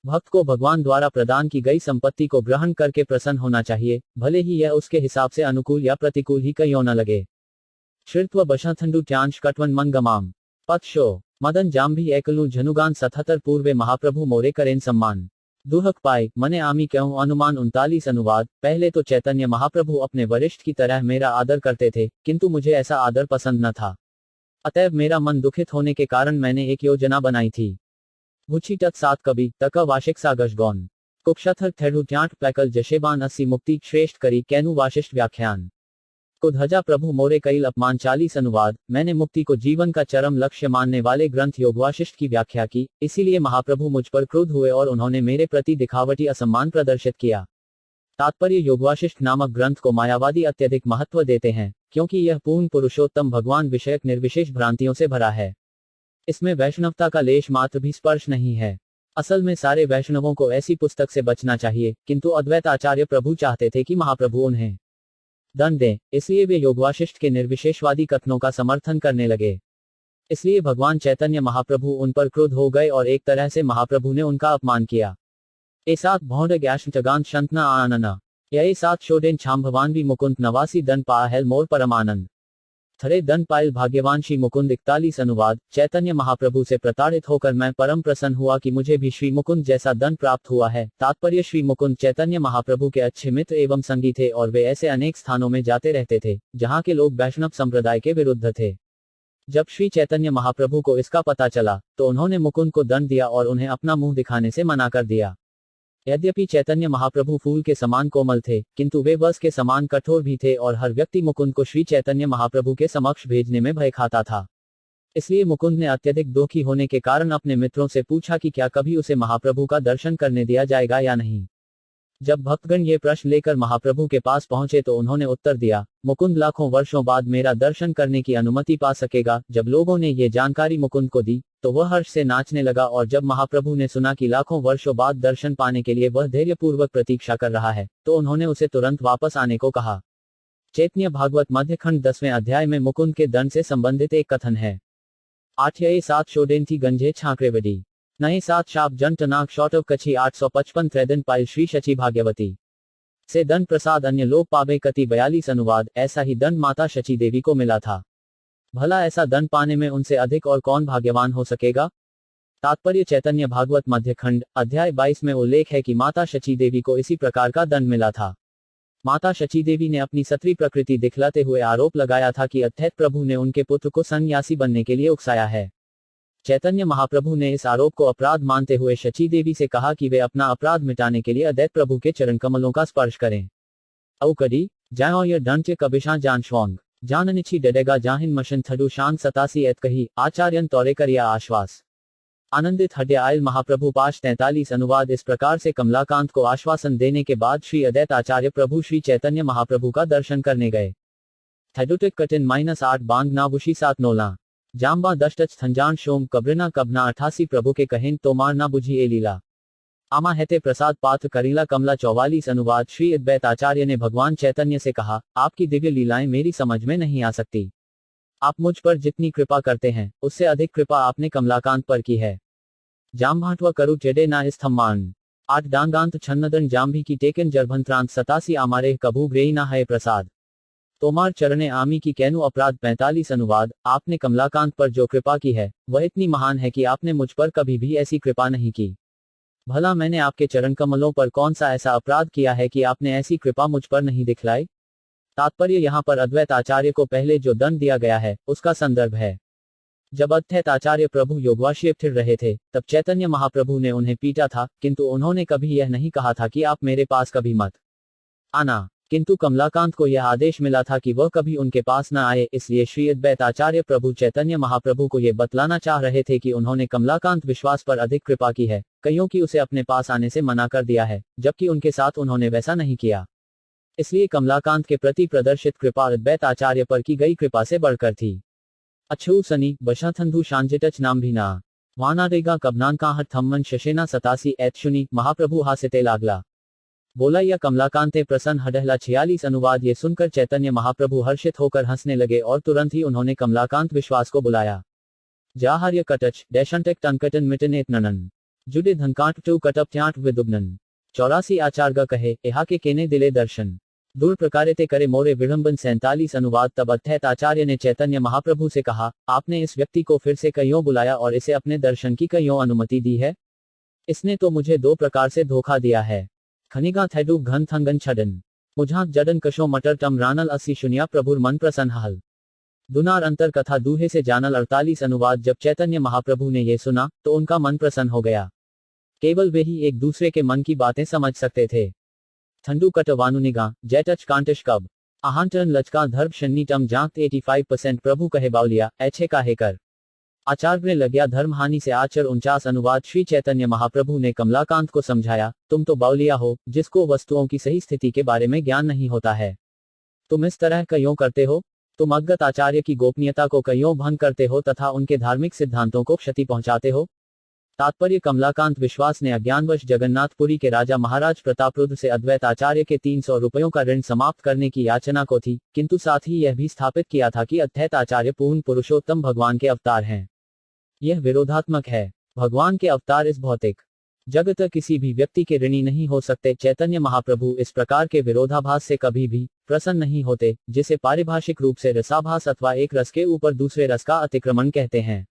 भक्त को भगवान द्वारा प्रदान की गई संपत्ति को ग्रहण करके प्रसन्न होना चाहिए, भले ही यह उसके हिसाब से अनुकूल या प्रतिकूल ही क्यों न लगे। श्रित्व बशंथंडु ट्यांश कटवन मंगमाम पक्षो मदन जाम्भी एकलु झनुगान 77 पूर्वे महाप्रभु मोरे करेन सम्मान दुहक पाए मने आमी क्यों अनुमान 39। अनुवाद पहले तो चैतन्य महाप्रभु अपने वरिष्ठ की तरह मेरा आदर करते थे, किंतु मुझे ऐसा आदर पसंद न था। अतएव मेरा मन दुखित होने के कारण मैंने एक योजना बनाई थी। भुची तक सात कवि तक वाशिक सागशगौन कुक्षथर थेडु ट्यांट पैकल जशेबान 80 मुक्ति श्रेष्ठ करी कैनु वाशिष्ठ व्याख्यान को धजा प्रभु मोरे कईल अपमान 40। अनुवाद मैंने मुक्ति को जीवन का चरम लक्ष्य मानने वाले ग्रंथ योगवाशिष्ठ की व्याख्या की, इसीलिए महाप्रभु मुझ पर क्रुद्ध हुए और उन्होंने मेरे प्रति दिखावटी असम्मान प्रदर्शित किया। तात्पर्य योगवाशिष्ठ नामक ग्रंथ को मायावादी अत्यधिक महत्व देते हैं, क्योंकि यह पूर्ण पुरुषोत्तम भगवान विषयक निर्विशेष भ्रांतियों से भरा है। इसमें वैष्णवता का लेश मात्र भी स्पर्श नहीं है। असल में सारे वैष्णवों को ऐसी पुस्तक से बचना चाहिए, किंतु अद्वैत आचार्य प्रभु चाहते थे कि महाप्रभु उन्हें दंड दें, इसलिए वे योगवाशिष्ठ के निर्विशेषवादी कथनों का समर्थन करने लगे। इसलिए भगवान चैतन्य महाप्रभु उन पर क्रुद्ध हो गए और एक तरह से महाप्रभु ने उनका अपमान किया। ए सात भौंड गैशगांत शंतना आनना यह सात शोडेन छाम भवान भी मुकुंद नवासी दन पाहल मोर परमानंद थरे दन पायल भाग्यवान श्री मुकुंद 41। अनुवाद चैतन्य महाप्रभु से प्रताड़ित होकर मैं परम प्रसन्न हुआ कि मुझे भी श्री मुकुंद जैसा दन प्राप्त हुआ है। तात्पर्य श्री मुकुंद चैतन्य महाप्रभु के अच्छे मित्र एवं संगी थे और वे ऐसे अनेक स्थानों में जाते रहते थे जहाँ के लोग वैष्णव संप्रदाय के विरुद्ध थे। जब श्री चैतन्य महाप्रभु को इसका पता चला तो उन्होंने मुकुंद को दंड दिया और उन्हें अपना मुंह दिखाने से मना कर दिया। यद्यपि चैतन्य महाप्रभु फूल के समान कोमल थे, किंतु वे बस के समान कठोर भी थे और हर व्यक्ति मुकुंद को श्री चैतन्य महाप्रभु के समक्ष भेजने में भय खाता था। इसलिए मुकुंद ने अत्यधिक दुखी होने के कारण अपने मित्रों से पूछा कि क्या कभी उसे महाप्रभु का दर्शन करने दिया जाएगा या नहीं। जब भक्तगण ये प्रश्न लेकर महाप्रभु के पास पहुंचे तो उन्होंने उत्तर दिया, मुकुंद लाखों वर्षों बाद मेरा दर्शन करने की अनुमति पा सकेगा। जब लोगों ने ये जानकारी मुकुंद को दी तो वह हर्ष से नाचने लगा और जब महाप्रभु ने सुना कि लाखों वर्षों बाद दर्शन पाने के लिए वह धैर्यपूर्वक प्रतीक्षा कर रहा है, तो उन्होंने उसे तुरंत वापस आने को कहा। चैतन्य भागवत मध्यखंड 10वें अध्याय में मुकुंद के दंड से संबंधित एक कथन है। 8 7 शोडेन थी गंजे छाकरेवडी नए 7 शाप जन टनाक शॉर्ट ऑफ कच्छी 855 त्रेदन पाइल श्री शची भाग्यवती से दंड प्रसाद अन्य लोक पावे कति 42। अनुवाद ऐसा ही दंड माता शची देवी को मिला था। भला ऐसा दंड पाने में उनसे अधिक और कौन भाग्यवान हो सकेगा। तात्पर्य चैतन्य भागवत मध्यखंड अध्याय 22 में उल्लेख है कि माता शची देवी को इसी प्रकार का दंड मिला था। माता शची देवी ने अपनी सत्री प्रकृति दिखलाते हुए आरोप लगाया था कि अद्वैत प्रभु ने उनके पुत्र को सन्यासी बनने के लिए उकसाया है। चैतन्य महाप्रभु ने इस आरोप को अपराध मानते हुए शची देवी से कहा कि वे अपना अपराध मिटाने के लिए अद्वैत प्रभु के चरण कमलों का स्पर्श करें। औकड़ी जाओ ये दंड कबिशा जान श्वांग जाननिची डडेगा जाहिन मशन थडु शांग 87 एत कही आचार्यन तौरे करिया आश्वास आनंदित हड्य आयल महाप्रभु पाश 43। अनुवाद इस प्रकार से कमलाकांत को आश्वासन देने के बाद श्री अद्वैत आचार्य प्रभु श्री चैतन्य महाप्रभु का दर्शन करने गए। थेडुटिक कटिन -8 बांग नाबुशी 7 नोला जाम्बा दष्टच थंजान शोम कब्रिना कबना 88 प्रभु के कहें तोमार ना बुझी ए लीला आमा हेते प्रसाद पात्र करीला कमला 44। अनुवाद श्री अद्वैत आचार्य ने भगवान चैतन्य से कहा, आपकी दिव्य लीलाएं मेरी समझ में नहीं आ सकती। आप मुझ पर जितनी कृपा करते हैं उससे अधिक कृपा आपने कमलाकांत पर की है। जाम्भाटवा करु चेडे ना इस थम्मान 8 डांगांत छन्नदन जाम्भी की टेकन जर्भंत्रांत 87 आमारे कभू ग्रेई ना है प्रसाद तोमार चरणे आमी की कैनु अपराध 45। अनुवाद आपने कमलाकांत पर जो कृपा की है वह इतनी महान है कि आपने मुझ पर कभी भी ऐसी कृपा नहीं की। भला मैंने आपके चरण कमलों पर कौन सा ऐसा अपराध किया है कि आपने ऐसी कृपा मुझ पर नहीं दिखलाई। तात्पर्य यहाँ पर अद्वैत आचार्य को पहले जो दंड दिया गया है उसका संदर्भ है। जब अद्वैत आचार्य प्रभु योगवाशी फिर रहे थे तब चैतन्य महाप्रभु ने उन्हें पीटा था, किंतु उन्होंने कभी यह नहीं कहा था कि आप मेरे पास कभी मत आना। किंतु कमलाकांत को यह आदेश मिला था कि वह कभी उनके पास न आए, इसलिए श्री अद्वैत आचार्य प्रभु चैतन्य महाप्रभु को यह बतलाना चाह रहे थे कि उन्होंने कमलाकांत विश्वास पर अधिक कृपा की है, कईयों की उसे अपने पास आने से मना कर दिया है, जबकि उनके साथ उन्होंने वैसा नहीं किया। इसलिए कमलाकांत के प्रति प्रदर्शित कृपा अद्वैत आचार्य पर की गई कृपा से बढ़कर थी। अच्छू सनी बशाथंधु शांजिटच नाम भी ना वानारेगा कबनान का हर थम्मन शशेना 87 ऐतशुनी महाप्रभु हासिते लागला बोला या कमलाकांते प्रसन्न हडहला 46 अनुवाद। ये सुनकर चैतन्य महाप्रभु हर्षित होकर हंसने लगे और तुरंत ही उन्होंने कमलाकांत विश्वास को बुलाया। जाहार्य कटच डैशंटेक टनकटन मिटनेत ननन जुडे धनकांट टू कटप त्याट विदुबनन 84 आचार्य कहे एहा के केने दिले दर्शन दूर प्रकारेते करे मोरे विडंबन 47 अनुवाद। तब अद्वैत आचार्य ने चैतन्य महाप्रभु से कहा, आपने इस व्यक्ति को फिर से कईयों बुलाया और इसे अपने दर्शन की कईयों अनुमति दी है। इसने तो मुझे 2 प्रकार से धोखा दिया है। खनिगा थैडू घन थंगन छडन मुझा जडन कशो मटर टम रानल 80 शून्या प्रभुर मन प्रसन्न हल दुनार अंतर कथा दूहे से जानल 48 अनुवाद। जब चैतन्य महाप्रभु ने यह सुना तो उनका मन प्रसन्न हो गया। केवल वे ही एक दूसरे के मन की बातें समझ सकते थे। ठंडू कट वानुनिगा जैटच कांटिश कब आहांटन लचका धर्म शन्नी टम जांक 85% प्रभु कहे बावलिया ऐछे काहे कर आचार्य लग्या धर्म हानि से आचर 49 अनुवाद। श्री चैतन्य महाप्रभु ने कमलाकांत को समझाया, तुम तो बावलिया हो जिसको वस्तुओं की सही स्थिति के बारे में ज्ञान नहीं होता है। तुम इस तरह कईयों करते हो। तुम अज्ञात आचार्य की गोपनीयता को कईयों भंग करते हो तथा उनके धार्मिक सिद्धांतों को क्षति पहुंचाते हो। तात्पर्य कमलाकांत विश्वास ने अज्ञानवश जगन्नाथपुरी के राजा महाराज प्रतापरुद्र से अद्वैत आचार्य के 300 रुपयों का ऋण समाप्त करने की याचना को थी, किंतु साथ ही यह भी स्थापित किया था कि अद्वैत आचार्य पूर्ण पुरुषोत्तम भगवान के अवतार हैं। यह विरोधात्मक है। भगवान के अवतार इस भौतिक जगत किसी भी व्यक्ति के ऋणी नहीं हो सकते। चैतन्य महाप्रभु इस प्रकार के विरोधाभास से कभी भी प्रसन्न नहीं होते, जिसे पारिभाषिक रूप से रसाभास अथवा एक रस के ऊपर दूसरे रस का अतिक्रमण कहते हैं।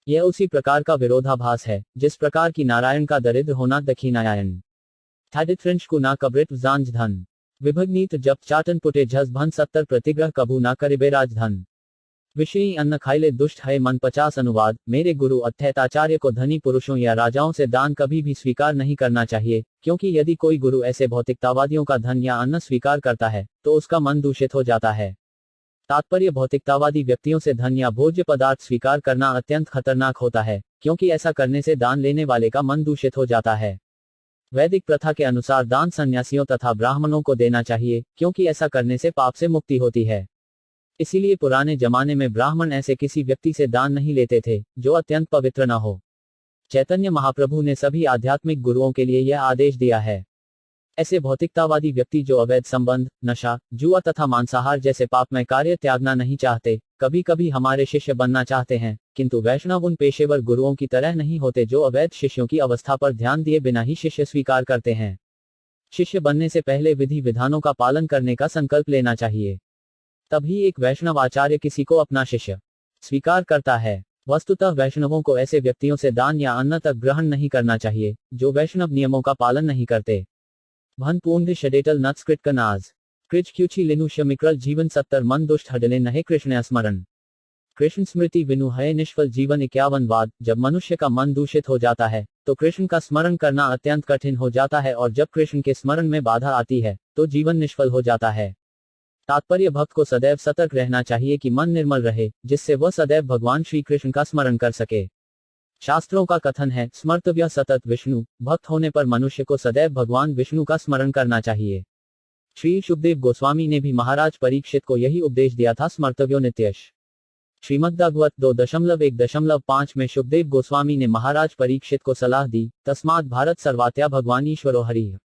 यह उसी प्रकार का विरोधाभास है जिस प्रकार की नारायण का दरिद्र होना दक्षिणायन थैडित फ्रेंच को ना कब्रित जांज धन विभगनीत जब चाटन पुटे झस भन 70 प्रतिग्रह कभू ना करिबे राजधन विषयी अन्न खाइले दुष्ट है मन 50 अनुवाद। मेरे गुरु अद्वैत आचार्य को धनी पुरुषों या राजाओं से दान कभी भी स्वीकार नहीं करना चाहिए, क्योंकि यदि कोई गुरु ऐसे भौतिकतावादियों का धन या अन्न स्वीकार करता है तो उसका मन दूषित हो जाता है। तात्पर्य भौतिकतावादी व्यक्तियों से धन या भोज्य पदार्थ स्वीकार करना अत्यंत खतरनाक होता है, क्योंकि ऐसा करने से दान लेने वाले का मन दूषित हो जाता है। वैदिक प्रथा के अनुसार दान सन्यासियों तथा ब्राह्मणों को देना चाहिए, क्योंकि ऐसा करने से पाप से मुक्ति होती है। इसीलिए पुराने जमाने में ब्राह्मण ऐसे किसी व्यक्ति से दान नहीं लेते थे जो अत्यंत पवित्र न हो। चैतन्य महाप्रभु ने सभी आध्यात्मिक गुरुओं के लिए यह आदेश दिया है। ऐसे भौतिकतावादी व्यक्ति जो अवैध संबंध, नशा, जुआ तथा मांसाहार जैसे पापमय कार्य त्यागना नहीं चाहते, कभी कभी हमारे शिष्य बनना चाहते हैं, किंतु वैष्णव उन पेशेवर गुरुओं की तरह नहीं होते जो अवैध शिष्यों की अवस्था पर ध्यान दिए बिना ही शिष्य स्वीकार करते हैं। शिष्य बनने से पहले विधि विधानों का पालन करने का संकल्प लेना चाहिए, तभी एक वैष्णव आचार्य किसी को अपना शिष्य स्वीकार करता है। वस्तुतः वैष्णवों को ऐसे व्यक्तियों से दान या अन्न तक ग्रहण नहीं करना चाहिए जो वैष्णव नियमों का पालन नहीं करते। भन पूर्ण षडेटल नत्स्कृत कनाज कृच क्यूची लिनु शमिक्रल जीवन 70 मन दुष्ट हडले नहे कृष्ण स्मरण कृष्ण स्मृति विनु है निष्फल जीवन 51 वाद। जब मनुष्य का मन दूषित हो जाता है तो कृष्ण का स्मरण करना अत्यंत कठिन हो जाता है, और जब कृष्ण के स्मरण में बाधा आती है तो जीवन निष्फल हो जाता है। तात्पर्य भक्त को सदैव सतर्क रहना चाहिए कि मन निर्मल रहे, जिससे वह सदैव भगवान श्री कृष्ण का स्मरण कर सके। शास्त्रों का कथन है, स्मर्तव्य सतत विष्णु। भक्त होने पर मनुष्य को सदैव भगवान विष्णु का स्मरण करना चाहिए। श्री शुकदेव गोस्वामी ने भी महाराज परीक्षित को यही उपदेश दिया था, स्मर्तव्यो नित्यश। श्रीमद्भागवत 2.1.5 में शुकदेव गोस्वामी ने महाराज परीक्षित को सलाह दी, तस्मात् भारत सर्वात्या भगवान ईश्वरो हरिः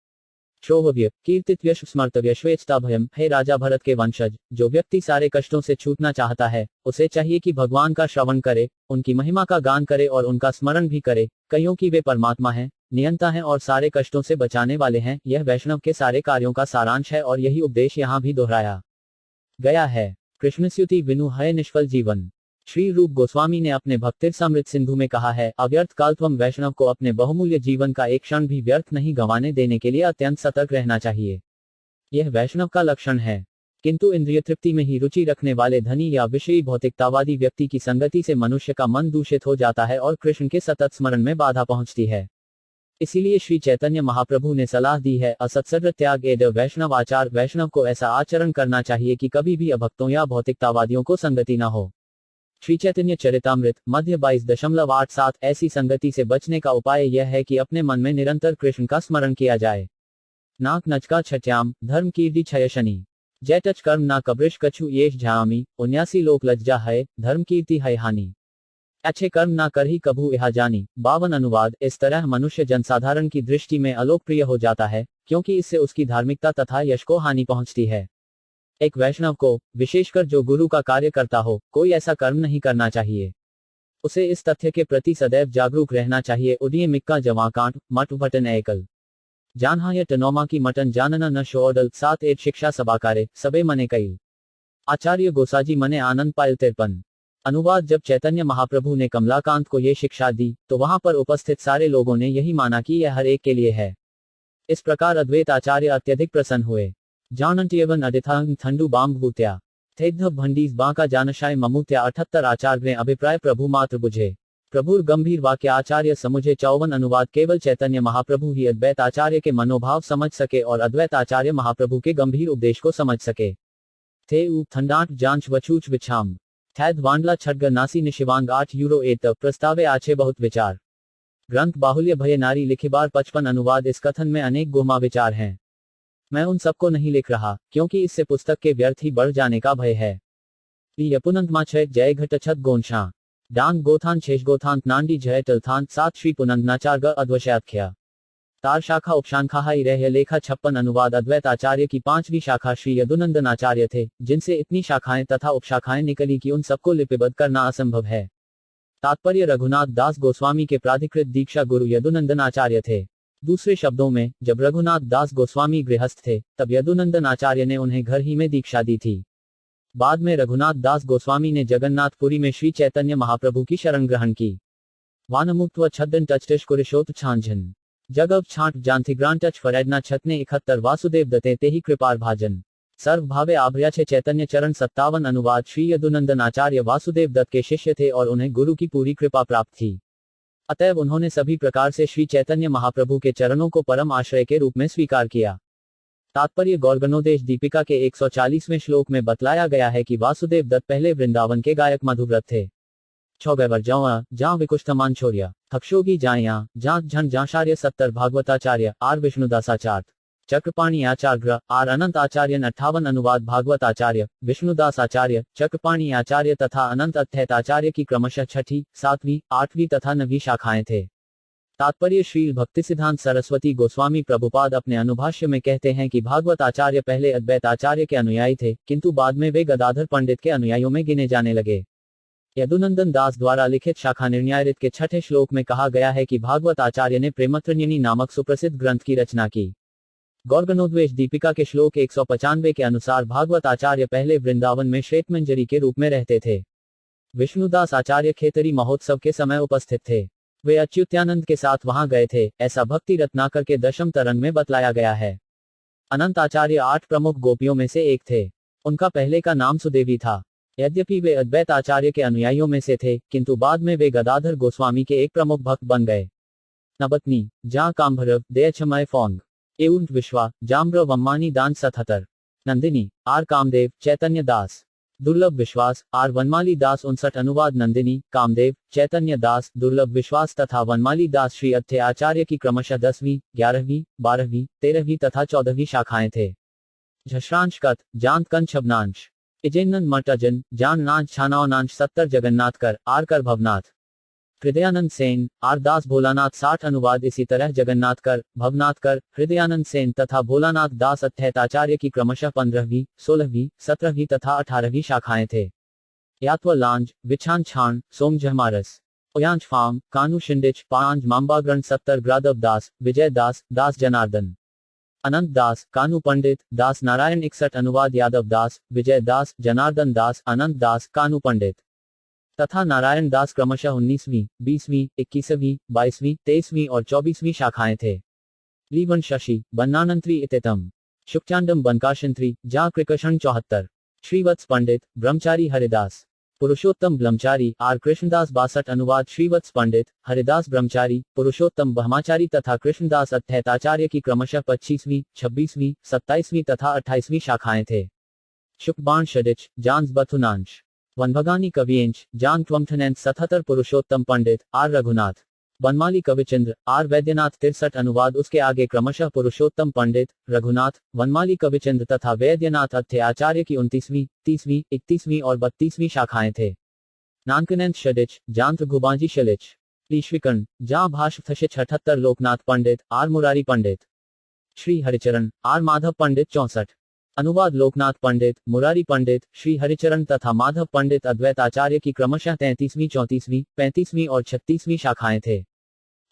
श्रोव्य कीर्तित्व्य स्मर्तव्य श्वेच्छता भयम। हे राजा भरत के वंशज, जो व्यक्ति सारे कष्टों से छूटना चाहता है उसे चाहिए कि भगवान का श्रवण करे, उनकी महिमा का गान करे और उनका स्मरण भी करे। कईयों की वे परमात्मा हैं, नियंता हैं और सारे कष्टों से बचाने वाले हैं। यह वैष्णव के सारे कार्यों का सारांश है और यही उपदेश यहाँ भी दोहराया गया है। कृष्णस्युति विनु है निष्फल जीवन। श्री रूप गोस्वामी ने अपने भक्तिरसामृत सिंधु में कहा है, अव्यर्थ कालत्वम। वैष्णव को अपने बहुमूल्य जीवन का एक क्षण भी व्यर्थ नहीं गंवाने देने के लिए अत्यंत सतर्क रहना चाहिए। यह वैष्णव का लक्षण है। किंतु इंद्रिय तृप्ति में ही रुचि रखने वाले धनी या विषयी भौतिकतावादी व्यक्ति की संगति से मनुष्य का मन दूषित हो जाता है और कृष्ण के सतत स्मरण में बाधा पहुंचती है। इसीलिए श्री चैतन्य महाप्रभु ने सलाह दी है, असत्सर्ग त्याग एड वैष्णव आचार। वैष्णव को ऐसा आचरण करना चाहिए कि कभी भी अभक्तों या भौतिकतावादियों को संगति न हो। श्री चैतन्य चरितामृत मध्य 22.87। ऐसी संगति से बचने का उपाय यह है कि अपने मन में निरंतर कृष्ण का स्मरण किया जाए। नाक नचका छट्याम धर्म कीर्ति क्षय शनि जय टच कर्म ना कब्रिश कछु येष झामी 79 लोक लज्जा है धर्म कीर्ति है हानि अच्छे कर्म ना कर ही कभू यहा जानी। 52 अनुवाद। इस तरह मनुष्य जनसाधारण की दृष्टि में अलोकप्रिय हो जाता है, क्योंकि इससे उसकी धार्मिकता तथा यश को हानि पहुंचती है। एक वैष्णव को, विशेषकर जो गुरु का कार्य करता हो, कोई ऐसा कर्म नहीं करना चाहिए। उसे इस तथ्य के प्रति सदैव जागरूक रहना चाहिए। उडिये मिक्का जवाकांट मट बटन एकल जानहाय टनोमा की मटन जानना न शोडल 7-8 शिक्षा सभाकारे सबे मने कई आचार्य गोसाजी मने आनंद पायल 53। अनुवाद। जब चैतन्य महाप्रभु ने कमलाकांत को यह शिक्षा दी, तो वहां पर उपस्थित सारे लोगों ने यही माना कि यह हर एक के लिए है। इस प्रकार अद्वैत आचार्य अत्यधिक प्रसन्न हुए। जानंटियवन अदिथांग ठंडू बांग भूत्या थेध भंडीज बांका जानशाय ममूत्या 78 आचार्य अभिप्राय प्रभु मात्र बुझे प्रभुर गंभीर वाक्य आचार्य समुझे 54 अनुवाद। केवल चैतन्य महाप्रभु ही अद्वैत आचार्य के मनोभाव समझ सके और अद्वैत आचार्य महाप्रभु के गंभीर उपदेश को समझ सके। थे उ ठंडाट जांच वचूच विछाम थैद वांडला छटग नासी निशिवांग 8 यूरो 8 प्रस्तावे आछे बहुत विचार। ग्रंथ बाहुल्य भय नारी लिखिबार 55 अनुवाद। इस कथन में अनेक गुमा विचार हैं। मैं उन सबको नहीं लिख रहा, क्योंकि इससे पुस्तक के व्यर्थ ही बढ़ जाने का भय है। यपुनंतमा छय जय घट छत गोंशा डांग गोथान शेष गोथांत नांडी जय टलथान 7 श्री पुनंदनाचार ग अद्वश्याख्या तार शाखा उपशाखा रह लेखा 56 अनुवाद। अद्वैत आचार्य की 5वीं शाखा श्री यदुनंदन आचार्य थे, जिनसे इतनी शाखाएं तथा उपशाखाएं निकली कि उन सबको लिपिबद्ध करना असंभव है। तात्पर्य रघुनाथ दास गोस्वामी के प्राधिकृत दीक्षा गुरु यदुनंदन आचार्य थे। दूसरे शब्दों में, जब रघुनाथ दास गोस्वामी गृहस्थ थे, तब यदुनंदन आचार्य ने उन्हें घर ही में दीक्षा दी थी। बाद में रघुनाथ दास गोस्वामी ने जगन्नाथपुरी में श्री चैतन्य महाप्रभु की शरण ग्रहण की। वानमुक्त छदन टचटिश कुरिशोत छांझन जगव छांट जानथिग्रांट टच फरेडना छतने 71 वासुदेव दत्ते ते ही कृपार भाजन सर्व भावे आभ्र्याछे चैतन्य चरण 57 अनुवाद। श्री यदुनंदन आचार्य वासुदेव दत्त के शिष्य थे और उन्हें गुरु की पूरी कृपा प्राप्त थी। अतएव उन्होंने सभी प्रकार से श्री चैतन्य महाप्रभु के चरणों को परम आश्रय के रूप में स्वीकार किया। तात्पर्य गौरगणोदेश दीपिका के 140वें श्लोक में बतलाया गया है कि वासुदेव दत्त पहले वृंदावन के गायक मधुव्रत थे। छौगैवर जौआ जहाँ विकुष्ठमान छोरिया थक्षोगी जाया जहाँ झन जाशार्य 70 भागवताचार्य आर विष्णुदासाचार्य चक्रपाणी आचार्य आर अनंत आचार्य 58 अनुवाद। भागवत आचार्य, विष्णुदास आचार्य, चक्रपाणी आचार्य तथा अनंत अद्वैत आचार्य की क्रमशः 6ठी, 7वीं, 8वीं तथा 9वीं शाखाएं थे। तात्पर्य श्री भक्तिसिद्धांत सरस्वती गोस्वामी प्रभुपाद अपने अनुभाष्य में कहते हैं कि भागवत आचार्य पहले अद्वैत आचार्य के अनुयायी थे, किंतु बाद में वे गदाधर पंडित के अनुयायियों में गिने जाने लगे। यदुनंदन दास द्वारा लिखित शाखा निर्णयारित के 6ठे श्लोक में कहा गया है कि भागवत आचार्य ने प्रेमत्रन्यनी नामक सुप्रसिद्ध ग्रंथ की रचना की। गौरगणोद्वेश दीपिका के श्लोक 195 के अनुसार भागवत आचार्य पहले वृंदावन में श्वेतमंजरी के रूप में रहते थे। विष्णुदास आचार्य खेतरी महोत्सव के समय उपस्थित थे। वे अच्युत्यानंद के साथ वहां गए थे, ऐसा भक्ति रत्नाकर के दशम तरंग में बतलाया गया है। अनंत आचार्य 8 प्रमुख गोपियों में से एक थे। उनका पहले का नाम सुदेवी था। यद्यपि वे अद्वैत आचार्य के अनुयायियों में से थे, किंतु बाद में वे गदाधर गोस्वामी के एक प्रमुख भक्त बन गए। नबतनी जा काम्भरव दयछमय फोंग एउंट विश्वा जाम्र वम्मानी दान 77। नंदिनी आर कामदेव चैतन्य दास दुर्लभ विश्वास आर वनमाली दास 59 अनुवाद। नंदिनी, कामदेव, चैतन्य दास, दुर्लभ विश्वास तथा वनमाली दास श्री अत्थे आचार्य की क्रमशः 10वीं, 11वीं, 12वीं, 13वीं तथा 14वीं शाखाएं थे। झश्रांश कथ जांत कंच छबनांश इजेनन मटजन जान नाच छानाओनांश 70 जगन्नाथकर आर कर भवनाथ हृदयानंद सेन आर दास भोलानाथ 60 अनुवाद। इसी तरह जगन्नाथकर, भवनाथकर, हृदयानंद सेन तथा भोलानाथ दास अद्वैत आचार्य की क्रमशः 15वीं, 16वीं, 17वीं तथा 18वीं शाखाएं थे। यात्व लांज विछान छाण सोम जहमारस ओयांश फाम कानू शिंडिच पांज मांबाग्रण 70 ग्रादव दास विजय दास दास जनार्दन अनंत दास कानू पंडित दास नारायण 61 अनुवाद। यादव दास, विजय दास, जनार्दन दास, अनंत दास, कानू पंडित तथा नारायण दास क्रमशः 19वीं, 20वीं, 21वीं, 22वीं, 23वीं और 24वीं शाखाएं थे। लीवन शशि बन्नानंत्री इतेतम शुक्चांडम बनकाशंत्री जा कृकषण 74 श्रीवत्स पंडित ब्रह्मचारी हरिदास पुरुषोत्तम ब्रह्मचारी आर कृष्णदास 62 अनुवाद श्रीवत्स पंडित हरिदास ब्रह्मचारी पुरुषोत्तम ब्रह्मचारी तथा कृष्णदास अद्वैताचार्य की क्रमशः 25वीं, 26वीं, 27वीं तथा 28वीं शाखाएं थे। शुकबाण षडिच जांस बथुनांश वनभगानी कवियंश जान ट्वमठनैंस 77 पुरुषोत्तम पंडित आर रघुनाथ बनमाली कविचंद्र आर वैद्यनाथ 63 अनुवाद उसके आगे क्रमशः पुरुषोत्तम पंडित रघुनाथ वनमाली कविचंद्र तथा वैद्यनाथ अत्थे आचार्य की 29वीं, 30वीं, 31वीं और 32वीं शाखाएं थे। नानकनैंस षडिच जांत्र घुबांजी शलिच ईश्विकर्ण जहां भाष्य 78 लोकनाथ पंडित आर मुरारी पंडित श्री हरिचरण आर माधव पंडित 64 अनुवाद लोकनाथ पंडित मुरारी पंडित श्री हरिचरण तथा माधव पंडित अद्वैताचार्य की क्रमशः 33वीं, 34वीं, 35वीं और 36वीं शाखाएं थे।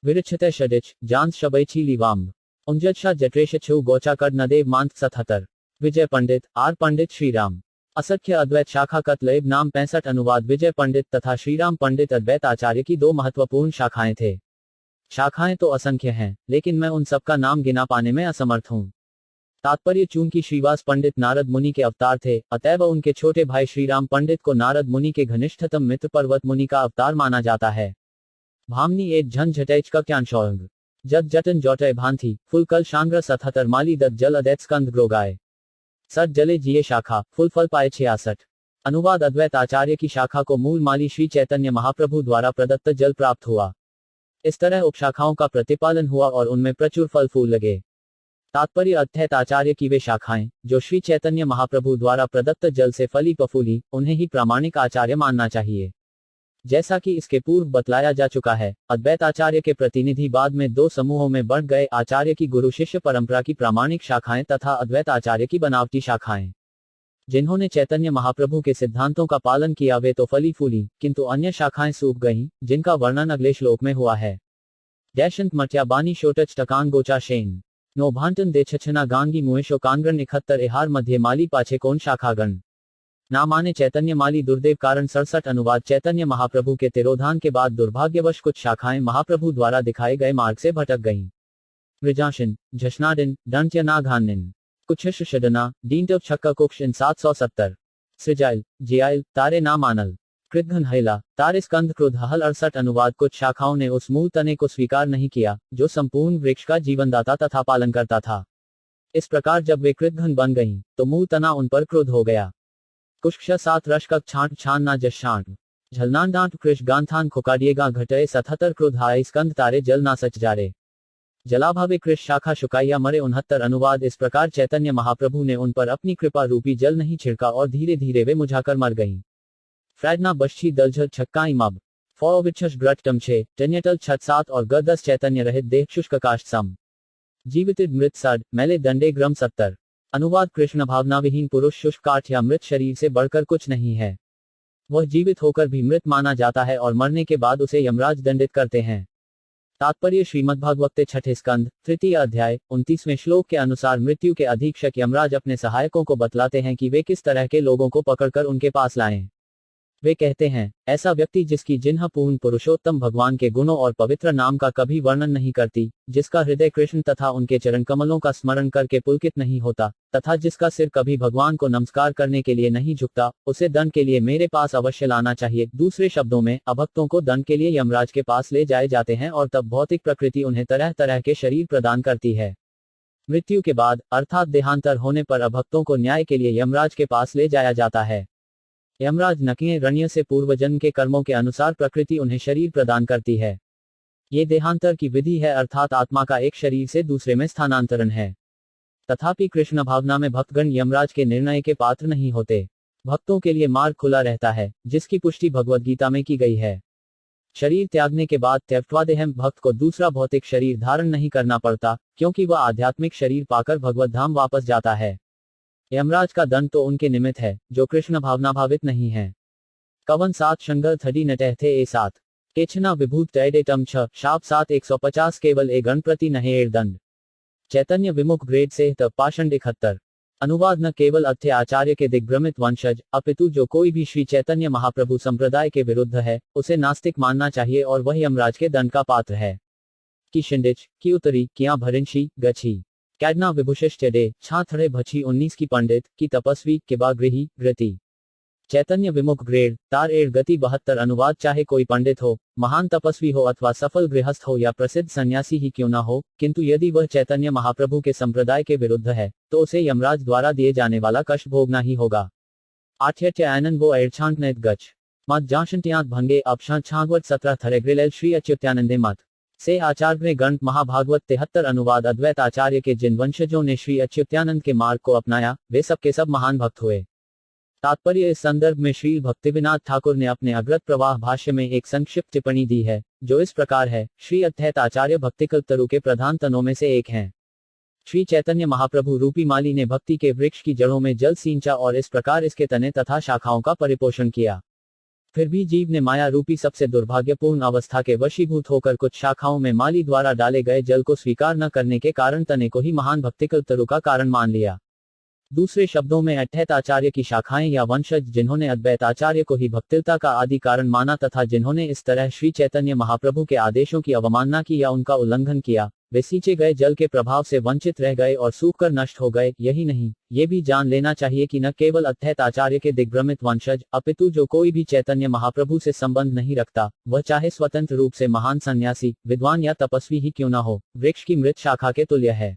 विरक्षते षडिच जांस शबैछी लीवाम्ब उंजच्छा जट्रेशु गोचाकड नदेव मांत 77 विजय पंडित आर पंडित श्रीराम असख्य अद्वैत शाखा कतलैब नाम 65 अनुवाद विजय पंडित तथा श्रीराम पंडित अद्वैताचार्य की 2 महत्वपूर्ण शाखाएं थे। शाखाएं तो असंख्य हैं, लेकिन मैं उन सबका नाम गिना पाने में असमर्थ हूं। तात्पर्य चूंकि श्रीवास पंडित नारद मुनि के अवतार थे, अतएव उनके छोटे भाई श्रीराम पंडित को नारद मुनि के घनिष्ठतम मित्र पर्वत मुनि का अवतार माना जाता है। भामनी एक झन झटैच का क्यांशौंग जग जटन जौटय भांति फुल कल शांग्र 77 माली दत्त जल अदैत स्कंद ग्रोगाय सट जले जिये शाखा फुल फल पाए 66 अनुवाद अद्वैत आचार्य की शाखा को मूल माली श्री चैतन्य महाप्रभु द्वारा प्रदत्त जल प्राप्त हुआ। इस तरह उपशाखाओं का प्रतिपालन हुआ और उनमें प्रचुर फल फूल लगे। तात्पर्य अद्वैत आचार्य की वे शाखाएं जो श्री चैतन्य महाप्रभु द्वारा प्रदत्त जल से फली पफूली, उन्हें ही प्रामाणिक आचार्य मानना चाहिए। जैसा कि इसके पूर्व बतलाया जा चुका है, अद्वैत आचार्य के प्रतिनिधि बाद में 2 समूहों में बढ़ गए, आचार्य की गुरु शिष्य परंपरा की प्रामाणिक शाखाएं तथा अद्वैत आचार्य की बनावटी शाखाएं। जिन्होंने चैतन्य महाप्रभु के सिद्धांतों का पालन किया वे तो फली फूली, किंतु अन्य शाखाएं सूख गईं, जिनका वर्णन अगले श्लोक में हुआ है। दैशंत मट्या बानी शोटच टकान गोचा शेन नो भांटन दे छछना गांगी मुएशो कांगरण 71 एहार मध्य माली पाछे कौन शाखागण ना माने चैतन्य माली दुर्देव कारण 67 अनुवाद चैतन्य महाप्रभु के तिरोधान के बाद दुर्भाग्यवश कुछ शाखाएं महाप्रभु द्वारा दिखाए गए मार्ग से भटक गईं। मृजाशिन झशनाडिन दंत्य नाघानिन कुछ शडना डींटव छक्का कुक्ष इन 770 सृजाइल जियाइल तारे ना मानल कृतघन हैला तारे स्कंद क्रोध हल 68 अनुवाद कुछ शाखाओं ने उस मूल तने को स्वीकार नहीं किया जो संपूर्ण वृक्ष का जीवनदाता तथा पालन करता था। इस प्रकार जब वे कृतघन बन गईं, तो मूल तना उन पर क्रोध हो गया। कुछ 7 रश छांट छान ना जशांट झलनान डांट कृष गांथान खुकाडिएगा घटए 77 क्रोध हाय स्कंद तारे जल ना सच जारे जलाभावे कृष शाखा शुकाइया मरे 69 अनुवाद इस प्रकार चैतन्य महाप्रभु ने उन पर अपनी कृपा रूपी जल नहीं छिड़का और धीरे धीरे वे मुझाकर मर गईं। फ्रैडना बश्ची दलझल छक्काई मब फॉरविच्छस ग्रट टमछे टन्यटल 67 और गदस चैतन्य रहित देह शुष्क काष्ठ सम जीवितिड मृत सड मैले दंडे ग्रम 70 अनुवाद कृष्ण भावनाविहीन पुरुष शुष्क काठ या मृत शरीर से बढ़कर कुछ नहीं है। वह जीवित होकर भी मृत माना जाता है और मरने के बाद उसे यमराज दंडित करते हैं। तात्पर्य श्रीमद्भागवत 6 स्कंद 3 अध्याय 29वें श्लोक के अनुसार मृत्यु के अधीक्षक यमराज अपने सहायकों को बतलाते हैं कि वे किस तरह के लोगों को पकड़कर उनके पास लाएं। वे कहते हैं, ऐसा व्यक्ति जिसकी जिन्ह पूर्ण पुरुषोत्तम भगवान के गुणों और पवित्र नाम का कभी वर्णन नहीं करती, जिसका हृदय कृष्ण तथा उनके चरण कमलों का स्मरण करके पुलकित नहीं होता, तथा जिसका सिर कभी भगवान को नमस्कार करने के लिए नहीं झुकता, उसे दंड के लिए मेरे पास अवश्य लाना चाहिए। दूसरे शब्दों में, अभक्तों को दंड के लिए यमराज के पास ले जाए जाते हैं और तब भौतिक प्रकृति उन्हें तरह तरह के शरीर प्रदान करती है। मृत्यु के बाद अर्थात देहांतर होने पर अभक्तों को न्याय के लिए यमराज के पास ले जाया जाता है। यमराज नकिए रण्य से पूर्वजन्म के कर्मों के अनुसार प्रकृति उन्हें शरीर प्रदान करती है। ये देहांतर की विधि है, अर्थात आत्मा का एक शरीर से दूसरे में स्थानांतरण है। तथापि कृष्ण भावना में भक्तगण यमराज के निर्णय के पात्र नहीं होते। भक्तों के लिए मार्ग खुला रहता है, जिसकी पुष्टि भगवद गीता में की गई है। शरीर त्यागने के बाद त्यक्त्वादेहं भक्त को दूसरा भौतिक शरीर धारण नहीं करना पड़ता, क्योंकि वह आध्यात्मिक शरीर पाकर भगवत धाम वापस जाता है। यमराज का दंड तो उनके निमित्त है जो कृष्ण भावना भावित नहीं है। कवन 7 शंगर थडी नटह थे ए 7 केचना विभूत टैडेटम 6 शाप 7 150 केवल ए गण प्रति नहे एर दंड चैतन्य विमुख ग्रेड से पाषंड 71 अनुवाद न केवल अत्य आचार्य के दिग्भ्रमित वंशज, अपितु जो कोई भी श्री चैतन्य महाप्रभु संप्रदाय के विरुद्ध है, उसे नास्तिक मानना चाहिए और वह यमराज के दंड का पात्र है। की शिंडिच की उतरी किया भरिंशी गछी कैडना विभूषिष्ट डे छा थड़े भछी 19 की पंडित की तपस्वी किबा गृही गृति चैतन्य विमुख ग्रेड तार एड़ गति 72 अनुवाद चाहे कोई पंडित हो, महान तपस्वी हो अथवा सफल गृहस्थ हो या प्रसिद्ध सन्यासी ही क्यों ना हो, किंतु यदि वह चैतन्य महाप्रभु के संप्रदाय के विरुद्ध है तो उसे यमराज द्वारा दिए जाने वाला कष्ट भोगना ही होगा। आठ्यट्य आनंद वो एड़छांक नैत गच मत जाशंत्यात भंगे अपशां छांगवट 17 थरेग्रिलेल श्री अच्युत्यानंदे मत से आचार्य ग्रंथ महाभागवत 73 अनुवाद अद्वैत आचार्य के जिन वंशजों ने श्री अच्युत्यानंद के मार्ग को अपनाया वे सबके सब महान भक्त हुए। तात्पर्य इस संदर्भ में श्री भक्तिविनोद ठाकुर ने अपने अग्रत प्रवाह भाष्य में एक संक्षिप्त टिप्पणी दी है जो इस प्रकार है। श्री अद्वैत आचार्य भक्तिकल्पतरु के प्रधान तनों में से एक हैं। श्री चैतन्य महाप्रभु रूपी माली ने भक्ति के वृक्ष की जड़ों में जल सींचा और इस प्रकार इसके तने तथा शाखाओं का परिपोषण किया। फिर भी जीव ने माया रूपी सबसे दुर्भाग्यपूर्ण अवस्था के वशीभूत होकर कुछ शाखाओं में माली द्वारा डाले गए जल को स्वीकार न करने के कारण तने को ही महान भक्तिकल्पतरु का कारण मान लिया। दूसरे शब्दों में अद्वैत आचार्य की शाखाएं या वंशज जिन्होंने अद्वैत आचार्य को ही भक्तिलता का आदि कारण माना तथा जिन्होंने इस तरह श्री चैतन्य महाप्रभु के आदेशों की अवमानना की या उनका उल्लंघन किया, वे सींचे गए जल के प्रभाव से वंचित रह गए और सूखकर नष्ट हो गए। यही नहीं, ये भी जान लेना चाहिए कि न केवल अद्वैत आचार्य के दिग्भ्रमित वंशज अपितु जो कोई भी चैतन्य महाप्रभु से संबंध नहीं रखता, वह चाहे स्वतंत्र रूप से महान सन्यासी, विद्वान या तपस्वी ही क्यों न हो, वृक्ष की मृत शाखा के तुल्य है।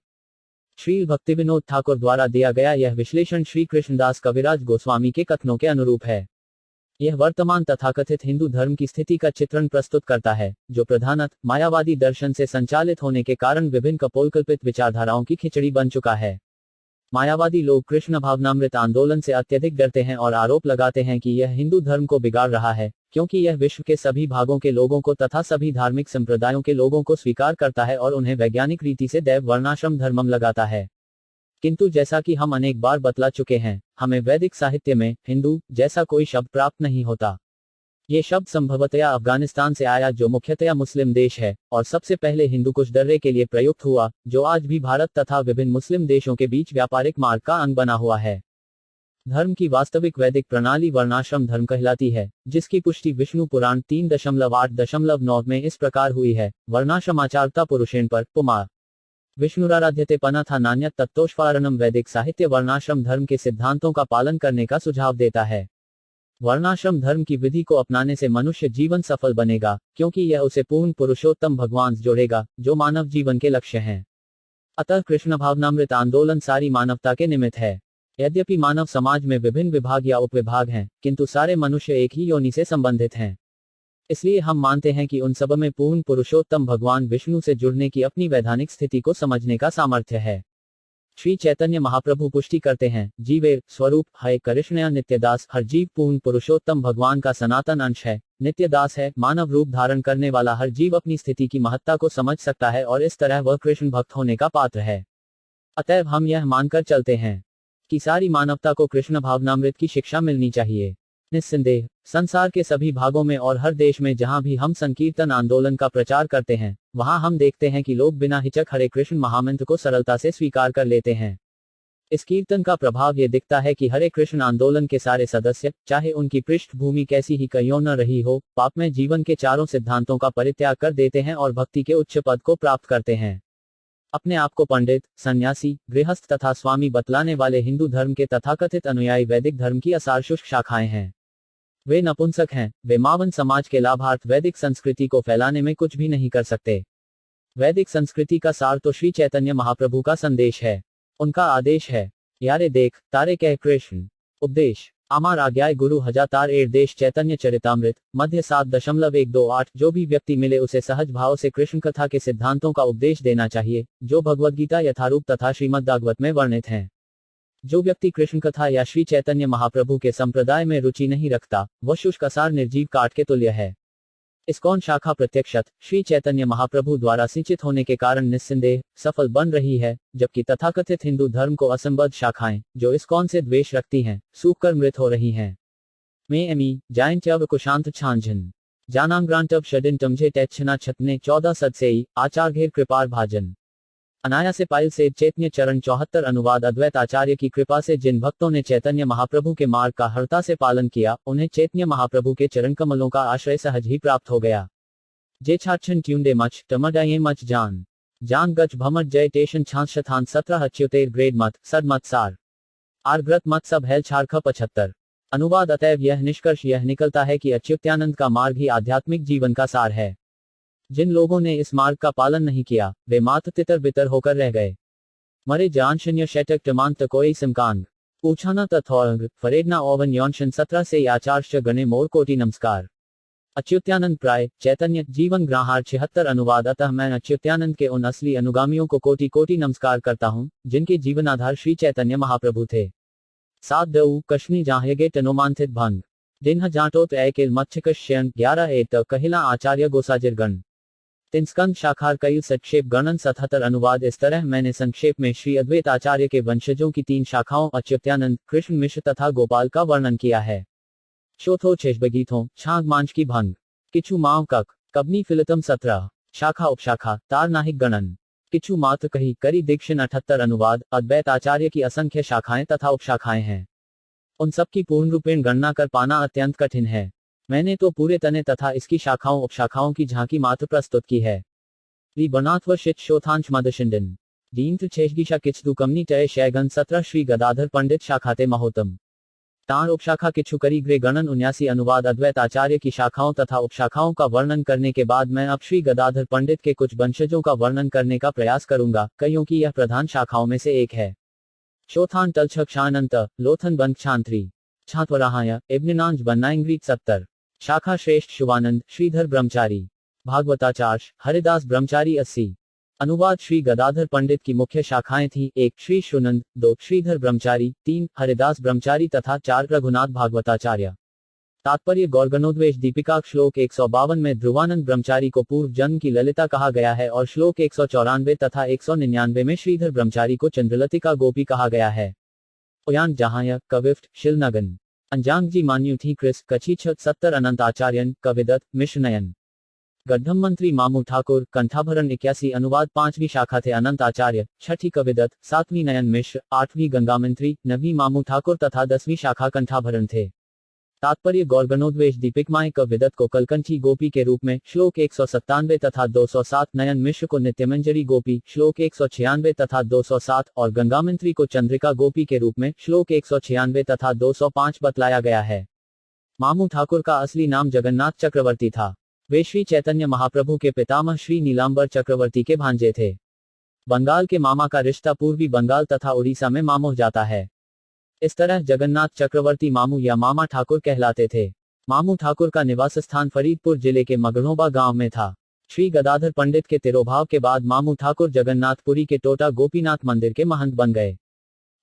श्री भक्तिविनोद ठाकुर द्वारा दिया गया यह विश्लेषण श्री कृष्णदास कविराज गोस्वामी के कथनों के अनुरूप है। यह वर्तमान तथाकथित हिंदू धर्म की स्थिति का चित्रण प्रस्तुत करता है, जो प्रधानतः मायावादी दर्शन से संचालित होने के कारण विभिन्न कपोलकल्पित विचारधाराओं की खिचड़ी बन चुका है। मायावादी लोग कृष्ण भावनामृत आंदोलन से अत्यधिक डरते हैं और आरोप लगाते हैं कि यह हिंदू धर्म को बिगाड़ रहा है, क्योंकि यह विश्व के सभी भागों के लोगों को तथा सभी धार्मिक संप्रदायों के लोगों को स्वीकार करता है और उन्हें वैज्ञानिक रीति से दैव वर्णाश्रम धर्मम लगाता है। किंतु जैसा कि हम अनेक बार बतला चुके हैं, हमें वैदिक साहित्य में हिंदू जैसा कोई शब्द प्राप्त नहीं होता। ये शब्द संभवतया अफगानिस्तान से आया जो मुख्यतया मुस्लिम देश है, और सबसे पहले हिंदू कुश दर्रे के लिए प्रयुक्त हुआ, जो आज भी भारत तथा विभिन्न मुस्लिम देशों के बीच व्यापारिक मार्ग का अंग बना हुआ है। धर्म की वास्तविक वैदिक प्रणाली वर्णाश्रम धर्म कहलाती है, जिसकी पुष्टि विष्णु पुराण 3.8.9 में इस प्रकार हुई है। वर्णाश्रमाचारता पुरुषेण पर पुमार विष्णुराराध्यते पनाथा नान्यत तत्तोष्फारणम। वैदिक साहित्य वर्णाश्रम धर्म के सिद्धांतों का पालन करने का सुझाव देता है। वर्णाश्रम धर्म की विधि को अपनाने से मनुष्य जीवन सफल बनेगा, क्योंकि यह उसे पूर्ण पुरुषोत्तम भगवान से जोड़ेगा, जो मानव जीवन के लक्ष्य हैं। अतः कृष्ण भावनामृत आंदोलन सारी मानवता के निमित्त है। यद्यपि मानव समाज में विभिन्न विभाग या उपविभाग हैं, किंतु सारे मनुष्य एक ही योनि से संबंधित हैं। इसलिए हम मानते हैं कि उन सब में पूर्ण पुरुषोत्तम भगवान विष्णु से जुड़ने की अपनी वैधानिक स्थिति को समझने का सामर्थ्य है। श्री चैतन्य महाप्रभु पुष्टि करते हैं, जीवेर स्वरूप है कृष्णया नित्यदास। हर जीव पूर्ण पुरुषोत्तम भगवान का सनातन अंश है, नित्यदास है। मानव रूप धारण करने वाला हर जीव अपनी स्थिति की महत्ता को समझ सकता है और इस तरह वह कृष्ण भक्त होने का पात्र है। अतएव हम यह मानकर चलते हैं कि सारी मानवता को कृष्ण भावनामृत की शिक्षा मिलनी चाहिए। निस्संदेह संसार के सभी भागों में और हर देश में जहां भी हम संकीर्तन आंदोलन का प्रचार करते हैं, वहां हम देखते हैं कि लोग बिना हिचक हरे कृष्ण महामंत्र को सरलता से स्वीकार कर लेते हैं। इस कीर्तन का प्रभाव ये दिखता है कि हरे कृष्ण आंदोलन के सारे सदस्य, चाहे उनकी पृष्ठभूमि कैसी ही क्यों न रही हो, पापमय जीवन के चारों सिद्धांतों का परित्याग कर देते हैं और भक्ति के उच्च पद को प्राप्त करते हैं। अपने आप को पंडित, सन्यासी, गृहस्थ तथा स्वामी बतलाने वाले हिंदू धर्म के तथाकथित अनुयायी वैदिक धर्म की असारशुष्क शाखाएं हैं। वे नपुंसक हैं, वे मावन समाज के लाभार्थ वैदिक संस्कृति को फैलाने में कुछ भी नहीं कर सकते। वैदिक संस्कृति का सार तो श्री चैतन्य महाप्रभु का संदेश है। उनका आदेश है, यारे देख तारे कह कृष्ण। उपदेश आमार आज्ञाय गुरु हजातार एड़ देश चैतन्य चरितामृत मध्य 7.128। जो भी व्यक्ति मिले उसे सहज भाव से कृष्ण कथा के सिद्धांतों का उपदेश देना चाहिए, जो भगवद्गीता यथारूप तथा श्रीमद्भागवत में वर्णित हैं। जो व्यक्ति कृष्ण कथा या श्री चैतन्य महाप्रभु के संप्रदाय में रुचि नहीं रखता, वह शुष्क असार निर्जीव काठ के तुल्य है। इस्कॉन शाखा प्रत्यक्षत श्री चैतन्य महाप्रभु द्वारा सिंचित होने के कारण निस्संदेह सफल बन रही है, जबकि तथाकथित हिंदू धर्म को असंबद्ध शाखाएं, जो इस्कॉन से द्वेष रखती हैं, सूखकर मृत हो रही हैं। में एमी जाइन चव कुशांत छांझन जानांग्रांटव षडिन तमझे टैच्छना छतने 14 सदसेई आचार घेर कृपार भाजन। अनाया से पायल से चैतन्य चरण 74 अनुवाद अद्वैत आचार्य की कृपा से जिन भक्तों ने चैतन्य महाप्रभु के मार्ग का हरता से पालन किया, उन्हें चैतन्य महाप्रभु के चरण कमलों का आश्रय सहज ही प्राप्त हो गया। जे छाछन ट्यूंडे मच टमडाये मच जान जान गच भमट जय टेशन छांस शतान 17 अच्युतेर ग्रेड मत सद मत सार आर ग्रत मत सब हेल छारख 75। अनुवाद अतएव यह निष्कर्ष यह निकलता है कि अच्युतानंद का मार्ग ही आध्यात्मिक जीवन का सार है। जिन लोगों ने इस मार्ग का पालन नहीं किया वे मात्र तितर बितर होकर रह गए। मरे जान शून्य शतक टमांत कोई सिमकांग पूछाना तथौंग फरेडना ओवन यौनशन 17 से आचार्य गणे मोर कोटि नमस्कार। अच्युतानंद प्राय चैतन्य जीवन ग्राहार 76 अनुवाद अतः मैं अच्युतानंद के उन असली अनुगामियों को कोटि कोटि नमस्कार करता हूँ जिनके जीवनाधार श्री चैतन्य महाप्रभु थे। 7 दऊ कश्मी जाहयगे टनोमांथित भंग दिन जाटोत ऐकिल मच्छकश्यन 11 एत कहिला आचार्य गोसाजिरगण 3 स्कंद शाखार कई संक्षेप गणन 77 अनुवाद। इस तरह मैंने संक्षेप में श्री अद्वैत आचार्य के वंशजों की 3 शाखाओं अच्युतानंद, कृष्ण मिश्र तथा गोपाल का वर्णन किया है। शोथो छेषबगीथों छाग मांच की भंग किचु माव कक कबनी फिलतम 17 शाखा उपशाखा तार नाहिक गणन किचु मात्र कही करी दीक्षिण 78 अनुवाद। अद्वैत आचार्य की असंख्य शाखाएं तथा उपशाखाएं हैं, उन सब की पूर्ण रूपेण गणना कर पाना अत्यंत कठिन है। मैंने तो पूरे तने तथा इसकी शाखाओं उपशाखाओं की झांकी मात्र प्रस्तुत की है। ली बनात्वशित शोथांश मदशिंडन दीन छेषगीशा किचदु कमनी टय शैगन 17 श्री गदाधर पंडित शाखाते महोत्तम तार उपशाखा किच्छु करी ग्रे गणन 79 अनुवाद। अद्वैत आचार्य की शाखाओं तथा उपशाखाओं का वर्णन करने के बाद मैं अब श्री गदाधर पंडित के कुछ वंशजों का वर्णन करने का प्रयास करूंगा, कईयों की यह प्रधान शाखाओं में से एक है। शोथान टलछक शानंत लोथन बंक छांत्री छात्वराहाय इब्निनांज बनाएंग्रीत 70 शाखा श्रेष्ठ शिवानंद श्रीधर ब्रह्मचारी भागवताचार्य हरिदास ब्रह्मचारी 80 अनुवाद। श्री गदाधर पंडित की मुख्य शाखाएं थी 1 श्री शुनंद, 2 श्रीधर ब्रह्मचारी, 3 हरिदास ब्रह्मचारी तथा 4 रघुनाथ भागवताचार्य। तात्पर्य गौरगणोद्वेश दीपिका श्लोक 152 में ध्रुवानंद ब्रह्मचारी को पूर्व जन्म की ललिता कहा गया है और श्लोक 194 तथा 199 में श्रीधर ब्रह्मचारी को चंद्रलतिका गोपी कहा गया है। ओयान जहाय कविफ्ट शिलनगन अंजांग जी मान्यू थी क्रिस कछीछत 70 अनंत आचार्यन कविदत्त मिश्र नयन गड्ढम मंत्री मामू ठाकुर कंठाभरण 81 अनुवाद। 5वीं शाखा थे अनंत आचार्य, 6ठी कविदत्त, 7वीं नयन मिश्र, 8वीं गंगा मंत्री, 9वीं मामू ठाकुर तथा 10वीं शाखा कंठाभरण थे। तात्पर्य गौरगणोद्वेश दीपिकमाए कविदत्त को कलकंठी गोपी के रूप में श्लोक 197 तथा 207, नयन मिश्र को नित्यमंजरी गोपी श्लोक 196 तथा 207 और गंगा मंत्री को चंद्रिका गोपी के रूप में श्लोक 196 तथा 205 बतलाया गया है। मामू ठाकुर का असली नाम जगन्नाथ चक्रवर्ती था। वे श्री चैतन्य महाप्रभु के पितामह श्री नीलांबर चक्रवर्ती के भांजे थे। बंगाल के मामा का रिश्ता पूर्वी बंगाल तथा उड़ीसा में मामोह जाता है। इस तरह जगन्नाथ चक्रवर्ती मामू या मामा ठाकुर कहलाते थे। मामू ठाकुर का निवास स्थान फरीदपुर जिले के मगड़ोबा गांव में था। श्री गदाधर पंडित के तिरोभाव के बाद मामू ठाकुर जगन्नाथपुरी के टोटा गोपीनाथ मंदिर के महंत बन गए।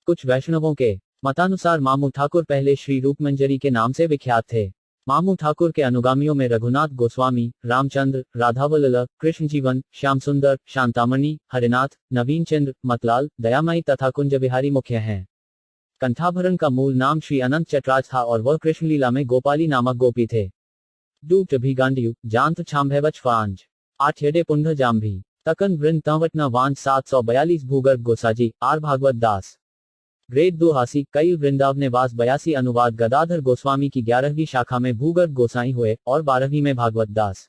कुछ वैष्णवों के मतानुसार मामू ठाकुर पहले श्री रूपमंजरी के नाम से विख्यात थे। मामू ठाकुर के अनुगामियों में रघुनाथ गोस्वामी, रामचंद्र, राधावल्लभ, कृष्ण जीवन, श्याम सुंदर, शांतामणि, हरिनाथ, नवीन चंद्र, मतलाल, दयामयी तथा कुंज बिहारी मुख्य हैं। कंठाभरण का मूल नाम श्री अनंत चटराज था और वह कृष्णलीला में गोपाली नामक गोपी थे। डूट भिगांडियु जांत छांभैवच फांज 8 यडे पुंड जाम्भी तकन वृंद तंवटना वांज 742 भूगर्भ गोसाजी आर भागवत दास ग्रेड 2 हासी कई वृंदावनेवास 82 अनुवाद। गदाधर गोस्वामी की 11वीं शाखा में भूगर्भ गोसाई हुए और 12वीं में भागवत दास।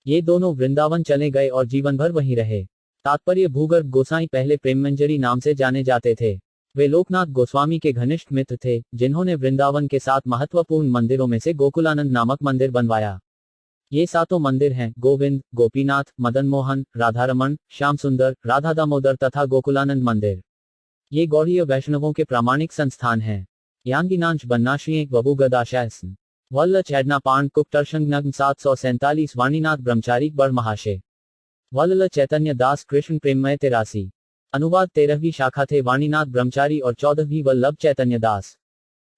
ये दोनों वृंदावन चले गए और जीवन भर वहीं रहे। तात्पर्य भूगर्भ गोसाई पहले प्रेममंजरी नाम से जाने जाते थे। वे लोकनाथ गोस्वामी के घनिष्ठ मित्र थे जिन्होंने वृंदावन के 7 महत्वपूर्ण मंदिरों में से गोकुलानंद नामक मंदिर बनवाया। ये 7 मंदिर हैं गोविंद, गोपीनाथ, मदन मोहन, राधारमण, श्याम सुंदर, राधा दामोदर तथा गोकुलानंद मंदिर। ये गौड़ीय वैष्णवों के प्रामाणिक संस्थान हैं। यांगिनांश बन्नाश्री बबू गदाशैसन वल्ल चैडना पांड कुकटर्शंग 747 वाणीनाथ ब्रह्मचारी बड़ महाशय वल्ल चैतन्य दास कृष्ण प्रेममय 83 अनुवाद। 13वीं शाखा थे वाणीनाथ ब्रह्मचारी और 14वीं वल्लभ चैतन्य दास।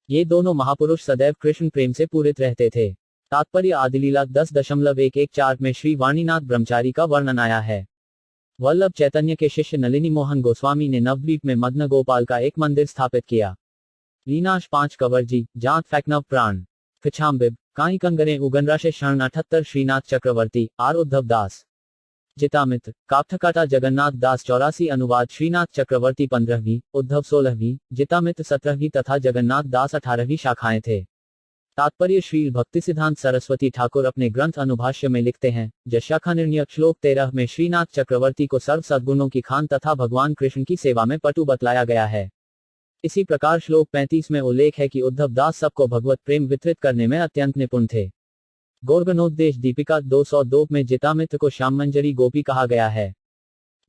ये दोनों महापुरुष सदैव कृष्ण प्रेम से पूरित रहते थे। तात्पर्य आदिलीला 10.114 में श्री वाणीनाथ ब्रह्मचारी का वर्णन आया है। वल्लभ चैतन्य के शिष्य नलिनी मोहन गोस्वामी ने नवद्वीप में मदन गोपाल का एक मंदिर स्थापित किया। लीनाश 5 कवरजी जात फैक्नव प्राण फिछाम्बिब काई कंगरे उगनराशे शरण 78 श्रीनाथ चक्रवर्ती आर उद्धव दास जितामित्र काप्ठकाटा जगन्नाथ दास 84 अनुवाद। श्रीनाथ चक्रवर्ती 15वीं, उद्धव 16वीं, जितामित्र 17वीं तथा जगन्नाथ दास 18वीं शाखाएं थे। तात्पर्य श्री भक्ति सिद्धांत सरस्वती ठाकुर अपने ग्रंथ अनुभाष्य में लिखते हैं जशाखा निर्णय श्लोक 13 में श्रीनाथ चक्रवर्ती को सर्व सद्गुणों की खान तथा भगवान कृष्ण की सेवा में पटु बतलाया गया है। इसी प्रकार श्लोक 35 में उल्लेख है कि उद्धव दास सबको भगवत प्रेम वितरित करने में अत्यंत निपुण थे। गौरगणोद्देश दीपिका 202 में जितामित्र को श्याममंजरी गोपी कहा गया है।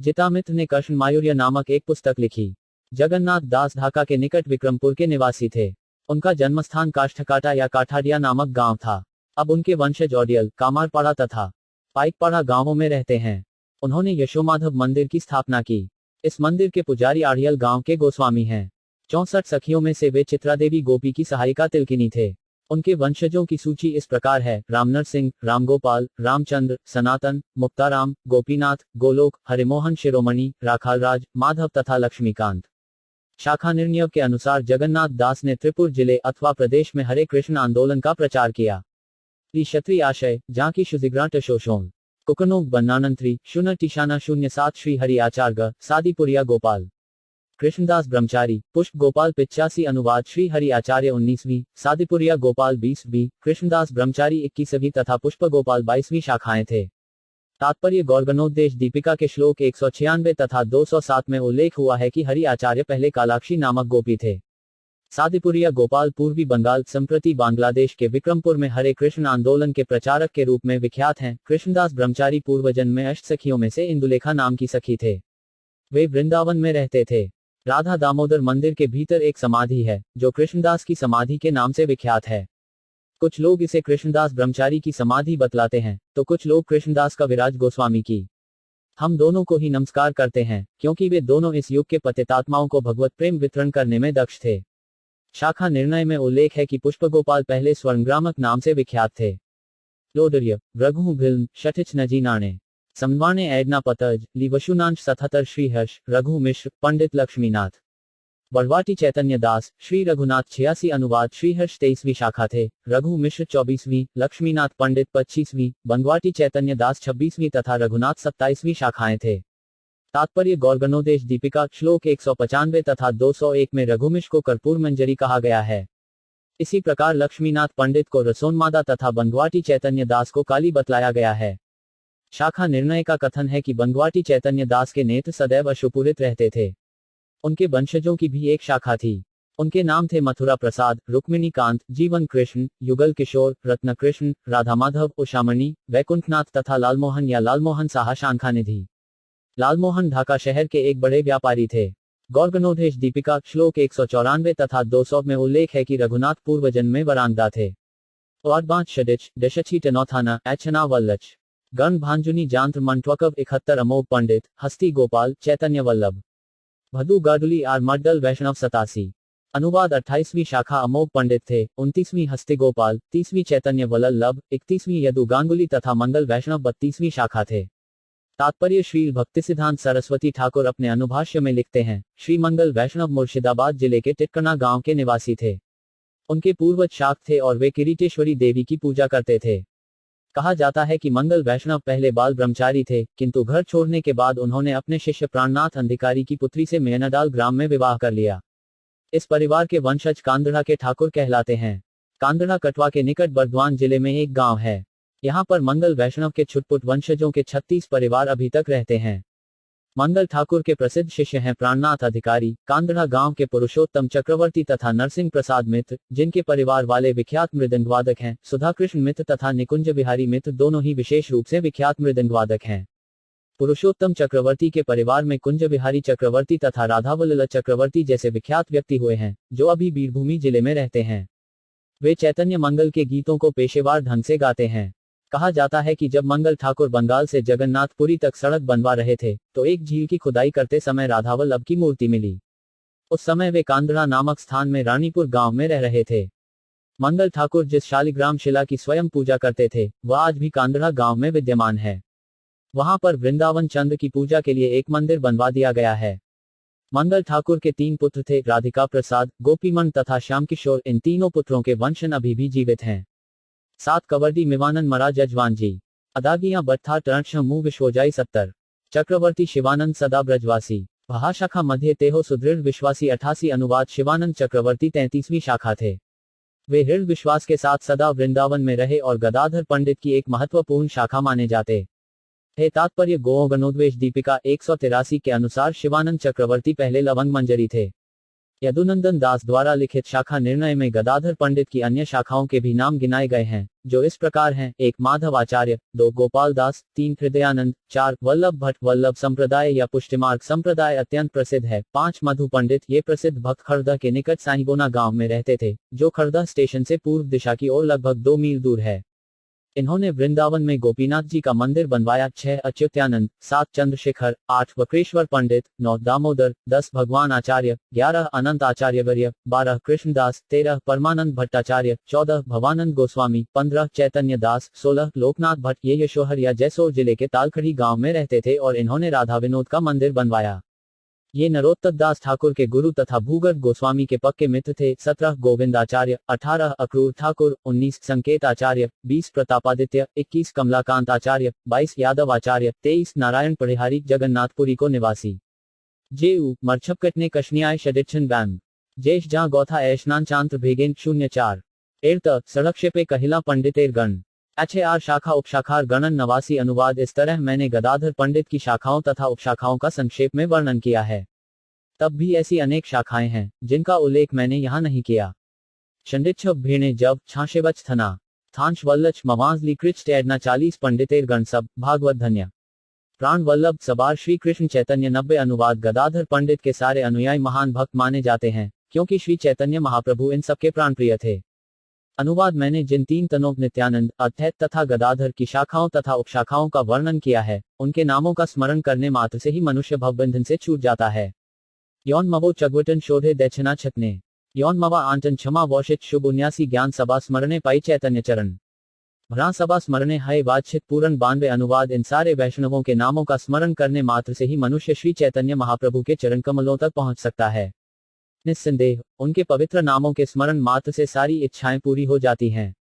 जितामित्र ने कृष्ण मायूर्य नामक एक पुस्तक लिखी। जगन्नाथ दास ढाका के निकट विक्रमपुर के निवासी थे। उनका जन्मस्थान काष्ठकाटा या काठाडिया नामक गांव था। अब उनके वंशज ओडियल, कामारपाड़ा तथा पाइकपाड़ा गांवों में रहते हैं। उन्होंने यशोमाधव मंदिर की स्थापना की। इस मंदिर के पुजारी आड़ियल गांव के गोस्वामी हैं। 64 सखियों में से वे चित्रादेवी गोपी की सहायिका तिलकिनी थे। उनके वंशजों की सूची इस प्रकार है: रामनरसिंह, रामगोपाल, रामचंद्र, सनातन, मुक्ताराम, गोपीनाथ, गोलोक, हरिमोहन शिरोमणि, राखालराज, माधव तथा लक्ष्मीकांत। शाखा निर्णय के अनुसार जगन्नाथ दास ने त्रिपुर जिले अथवा प्रदेश में हरे कृष्ण आंदोलन का प्रचार किया। क्षत्रिय आशय जाकी शुजिग्रांट शोषोन कुकनोग बनानंत्री शून्य टिशाना 07 श्री हरि आचार्य सादीपुरिया गोपाल कृष्णदास ब्रह्मचारी पुष्प गोपाल 85 अनुवाद श्री हरि आचार्य 19वीं सादीपुरिया गोपाल 20वीं कृष्णदास ब्रह्मचारी 21वीं तथा पुष्प गोपाल 22वीं शाखाएं थे। तात्पर्य गौरगणोद्देश दीपिका के श्लोक 196 तथा 207 में उल्लेख हुआ है कि हरि आचार्य पहले कालाक्षी नामक गोपी थे। सादीपुरिया गोपाल पूर्वी बंगाल संप्रति बांग्लादेश के विक्रमपुर में हरे कृष्ण आंदोलन के प्रचारक के रूप में विख्यात हैं। कृष्णदास ब्रह्मचारी पूर्वजन्म में अष्ट सखियों में से इंदुलेखा नाम की सखी थे। वे वृंदावन में रहते थे। राधा दामोदर मंदिर के भीतर एक समाधि है जो कृष्णदास की समाधि के नाम से विख्यात है। कुछ लोग इसे कृष्णदास ब्रह्मचारी की समाधि बतलाते हैं तो कुछ लोग कृष्णदास का विराज गोस्वामी की। हम दोनों को ही नमस्कार करते हैं क्योंकि वे दोनों इस युग के पतितात्माओं को भगवत प्रेम वितरण करने में दक्ष थे। शाखा निर्णय में उल्लेख है कि पुष्पगोपाल पहले स्वर्णग्रामक नाम से विख्यात थे। लोडर्य रघु भिल्म शठिच नजीनाणे समवाणे ऐडना पतज लिवशुनांश 77 श्रीहर्ष रघु मिश्र पंडित लक्ष्मीनाथ बड़वाटी चैतन्य दास श्री रघुनाथ 86 अनुवाद श्रीहर्ष 23वीं शाखा थे। रघु मिश्र 24वीं, लक्ष्मीनाथ पंडित 25वीं, बंगवाटी चैतन्य दास 26वीं तथा रघुनाथ 27वीं शाखाएं थे। तात्पर्य गौरगणोद्देश दीपिका श्लोक 195 तथा 201 में रघुमिश्र को कर्पूर मंजरी कहा गया है। इसी प्रकार लक्ष्मीनाथ पंडित को रसोन्मादा तथा बंगवाटी चैतन्य दास को काली बतलाया गया है। शाखा निर्णय का कथन है कि बंगवाटी चैतन्य दास के नेत्र सदैव अशुपूरित रहते थे। उनके वंशजों की भी एक शाखा थी। उनके नाम थे मथुरा प्रसाद, रुक्मिणी कांत, जीवन कृष्ण, युगल किशोर, रत्न कृष्ण, राधा माधव, उषामणि, वैकुंठनाथ तथा लालमोहन या लालमोहन साहा शांखानिधि। लालमोहन ढाका शहर के एक बड़े व्यापारी थे। गौरगणोद्देश दीपिका श्लोक 194 तथा 200 में उल्लेख है कि रघुनाथ पूर्वजन्म में वरांगदा थे। वादबांच शडिच डशची टनौथाना ऐच्छना वल्लच गण भांजुनी जांत्र मंटवकव 71 अमोघ पंडित हस्ती गोपाल चैतन्य वल्लभ भदु गाडुली आर मड्डल वैष्णव 87 अनुवाद 28वीं शाखा अमोघ पंडित थे। 29वीं हस्ती गोपाल, 30वीं चैतन्य वल्लभ, 31वीं यदु गांगुली तथा मंगल वैष्णव 32वीं शाखा थे। तात्पर्य श्री भक्तिसिद्धांत सरस्वती ठाकुर अपने अनुभाष्य में लिखते हैं, श्री मंगल वैष्णव मुर्शिदाबाद जिले के टिटकना गांव के निवासी थे। उनके पूर्वज शाक्त थे और वे किरीटेश्वरी देवी की पूजा करते थे। कहा जाता है कि मंगल वैष्णव पहले बाल ब्रह्मचारी थे, किंतु घर छोड़ने के बाद उन्होंने अपने शिष्य प्राणनाथ अधिकारी की पुत्री से मेनाडाल ग्राम में विवाह कर लिया। इस परिवार के वंशज कांदड़ा के ठाकुर कहलाते हैं। कांदड़ा कटवा के निकट बर्धवान जिले में एक गांव है। यहाँ पर मंगल वैष्णव के छुटपुट वंशजों के 36 परिवार अभी तक रहते हैं। मंगल ठाकुर के प्रसिद्ध शिष्य हैं प्राणनाथ अधिकारी, कांदड़ा गांव के पुरुषोत्तम चक्रवर्ती तथा नरसिंह प्रसाद मित्र, जिनके परिवार वाले विख्यात मृदंगवादक हैं। सुधाकृष्ण मित्र तथा निकुंज बिहारी मित्र दोनों ही विशेष रूप से विख्यात मृदंगवादक हैं। पुरुषोत्तम चक्रवर्ती के परिवार में कुंज बिहारी चक्रवर्ती तथा राधावल्लभ चक्रवर्ती जैसे विख्यात व्यक्ति हुए हैं, जो अभी बीरभूमि जिले में रहते हैं। वे चैतन्य मंगल के गीतों को पेशेवर ढंग से गाते हैं। कहा जाता है कि जब मंगल ठाकुर बंगाल से जगन्नाथपुरी तक सड़क बनवा रहे थे तो एक झील की खुदाई करते समय राधावल्लभ की मूर्ति मिली। उस समय वे कांदड़ा नामक स्थान में रानीपुर गांव में रह रहे थे। मंगल ठाकुर जिस शालिग्राम शिला की स्वयं पूजा करते थे वह आज भी कांदड़ा गांव में विद्यमान है। वहां पर वृंदावन चंद्र की पूजा के लिए एक मंदिर बनवा दिया गया है। मंगल ठाकुर के 3 पुत्र थे, राधिका प्रसाद, गोपीमन तथा श्याम किशोर। इन तीनों पुत्रों के वंशन अभी भी जीवित हैं। 7 कवर्डी मिवानंद महाराज जजवानजी अदागियां बट्ठा टर्ष मुंह विश्वोजाई 70 चक्रवर्ती शिवानंद सदा ब्रजवासी भाषाखा मध्य तेहो सुदृढ़ विश्वासी 88 अनुवाद शिवानंद चक्रवर्ती 33वीं शाखा थे। वे दृढ़ विश्वास के साथ सदा वृंदावन में रहे और गदाधर पंडित की एक महत्वपूर्ण शाखा माने जाते है। तात्पर्य गौरगणोद्देश दीपिका 183 के अनुसार शिवानंद चक्रवर्ती पहले लवंग मंजरी थे। यदुनंदन दास द्वारा लिखित शाखा निर्णय में गदाधर पंडित की अन्य शाखाओं के भी नाम गिनाए गए हैं, जो इस प्रकार हैं: 1 माधव आचार्य, 2 गोपाल दास, 3 हृदयानंद, 4 वल्लभ भट्ट। वल्लभ संप्रदाय या पुष्टिमार्ग संप्रदाय अत्यंत प्रसिद्ध है। 5 मधु पंडित। ये प्रसिद्ध भक्त खड़दह के निकट साईगोना गांव में रहते थे, जो खड़दह स्टेशन से पूर्व दिशा की ओर लगभग 2 मील दूर है। इन्होंने वृंदावन में गोपीनाथ जी का मंदिर बनवाया। 6 अच्युत्यानंद, 7 चंद्रशेखर, 8 वक्रेश्वर पंडित, 9 दामोदर, 10 भगवान आचार्य, 11 अनंत आचार्यवर्य, 12 कृष्णदास, 13 परमानंद भट्टाचार्य, 14 भवानंद गोस्वामी, 15 चैतन्य दास, 16 लोकनाथ भट्ट। ये यशोहर या जैसोर जिले के तालखड़ी गांव में रहते थे और इन्होंने राधा विनोद का मंदिर बनवाया। ये नरोत्तम दास ठाकुर के गुरु तथा भूगर्भ गोस्वामी के पक्के मित्र थे। 17 गोविंद आचार्य, 18 अक्रूर ठाकुर, 19 संकेत आचार्य, 20 प्रतापादित्य, 21 कमलाकांत आचार्य, 22 यादव आचार्य, 23 नारायण परिहारी, जगन्नाथपुरी को निवासी। जेऊ मरछपकटने कशनियाय षडिच्छन बैम जेश जहां गौथा ऐशनान चांत्र भेगेन 04 एर्त सड़क्षेपे कहिला पंडितेर गण HR शाखा उपशाखार गणन नवासी अनुवाद। इस तरह मैंने गदाधर पंडित की शाखाओं तथा उपशाखाओं का संक्षेप में वर्णन किया है। तब भी ऐसी अनेक शाखाएं हैं जिनका उल्लेख मैंने यहाँ नहीं किया। शंडिच्छव भेणे जब छाशेबच थना थांश वल्लच मवांजली कृच टैडना 40 पंडितेर गण सब भागवत धन्य प्राण वल्लभ सबार श्री कृष्ण चैतन्य 90 अनुवाद। गदाधर पंडित के सारे अनुयायी महान भक्त माने जाते हैं, क्योंकि श्री चैतन्य महाप्रभु इन सबके प्राणप्रिय थे। अनुवाद मैंने जिन 3 तनों नित्यानंद, अद्वैत तथा गदाधर की शाखाओं तथा उपशाखाओं का वर्णन किया है, उनके नामों का स्मरण करने मात्र से ही मनुष्य भवबंधन से छूट जाता है। यौन मवो चगवटन शोधे दैछना छतने यौन मवा आंटन क्षमा वोषित शुभ 79 ज्ञान सभा स्मरणे पाई चैतन्य चरण भ्रा सभा स्मरणे हय वाचित पूर्ण 92 अनुवाद। इन सारे वैष्णवों के नामों का स्मरण करने मात्र से ही मनुष्य श्री चैतन्य महाप्रभु के चरण कमलों तक पहुंच सकता है। निस्संदेह उनके पवित्र नामों के स्मरण मात्र से सारी इच्छाएं पूरी हो जाती हैं।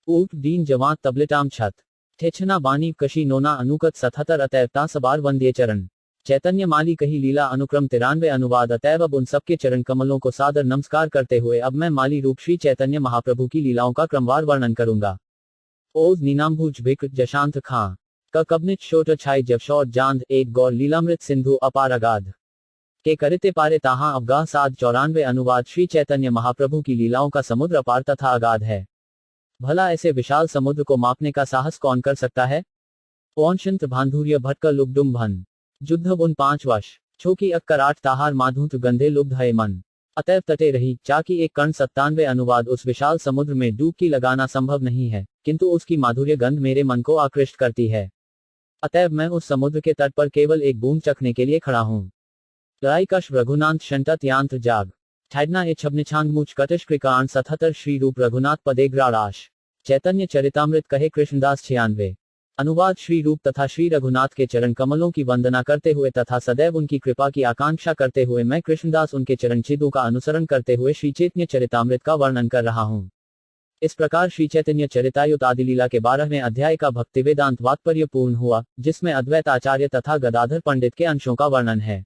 ऊट दीन जवान तबलिटाम छत ठेछना बानी कशी नोना अनुकत 77 अतैवता सबार वंद्य चरण चैतन्य माली कही लीला अनुक्रम 93 अनुवाद। अतैव अब उन सबके चरण कमलों को सादर नमस्कार करते हुए अब मैं माली रूप श्री चैतन्य महाप्रभु की लीलाओं का क्रमवार वर्णन करूंगा। ओज नीनाम्भुज भिक जशांत खां क कबनित शोट छाई जबशौर जांद एक गौर लीलामृत सिंधु अपार अगाध के करिते पारे ताहा अवगाह साध 94 अनुवाद। श्री चैतन्य महाप्रभु की लीलाओं का समुद्र अपार तथा अगाध है। भला ऐसे विशाल समुद्र को मापने का साहस कौन कर सकता है। ओंशंत भांधुर्य भटक लुब्डुम भन जुद्ध उन 5 वर्ष छोकी अक्कर 8 ताहार माधुत गंधे लुब्ध है मन अतैव तटे रही चाकी एक कर्ण 97 अनुवाद। उस विशाल समुद्र में डुबकी लगाना संभव नहीं है, किंतु उसकी माधुर्य गंध मेरे मन को आकृष्ट करती है। अतैव मैं उस समुद्र के तट पर केवल एक बूंद चखने के लिए खड़ा हूँ। लड़ाई कश रघुनाथ शंटत यांत्र जाग ठैडना ए छबनिछांग मुच कटिश कृकान 77 श्री रूप रघुनाथ पदेग्राड़ाश चैतन्य चरितामृत कहे कृष्णदास 96 अनुवाद। श्री रूप तथा श्री रघुनाथ के चरण कमलों की वंदना करते हुए तथा सदैव उनकी कृपा की आकांक्षा करते हुए मैं कृष्णदास उनके चरण चिदों का अनुसरण करते हुए श्री चैतन्य चरितामृत का वर्णन कर रहा हूँ। इस प्रकार श्री चैतन्य चरितायुत आदिलीला के 12वें अध्याय का भक्ति वेदांत तात्पर्य पूर्ण हुआ, जिसमें अद्वैत आचार्य तथा गदाधर पंडित के अंशों का वर्णन है।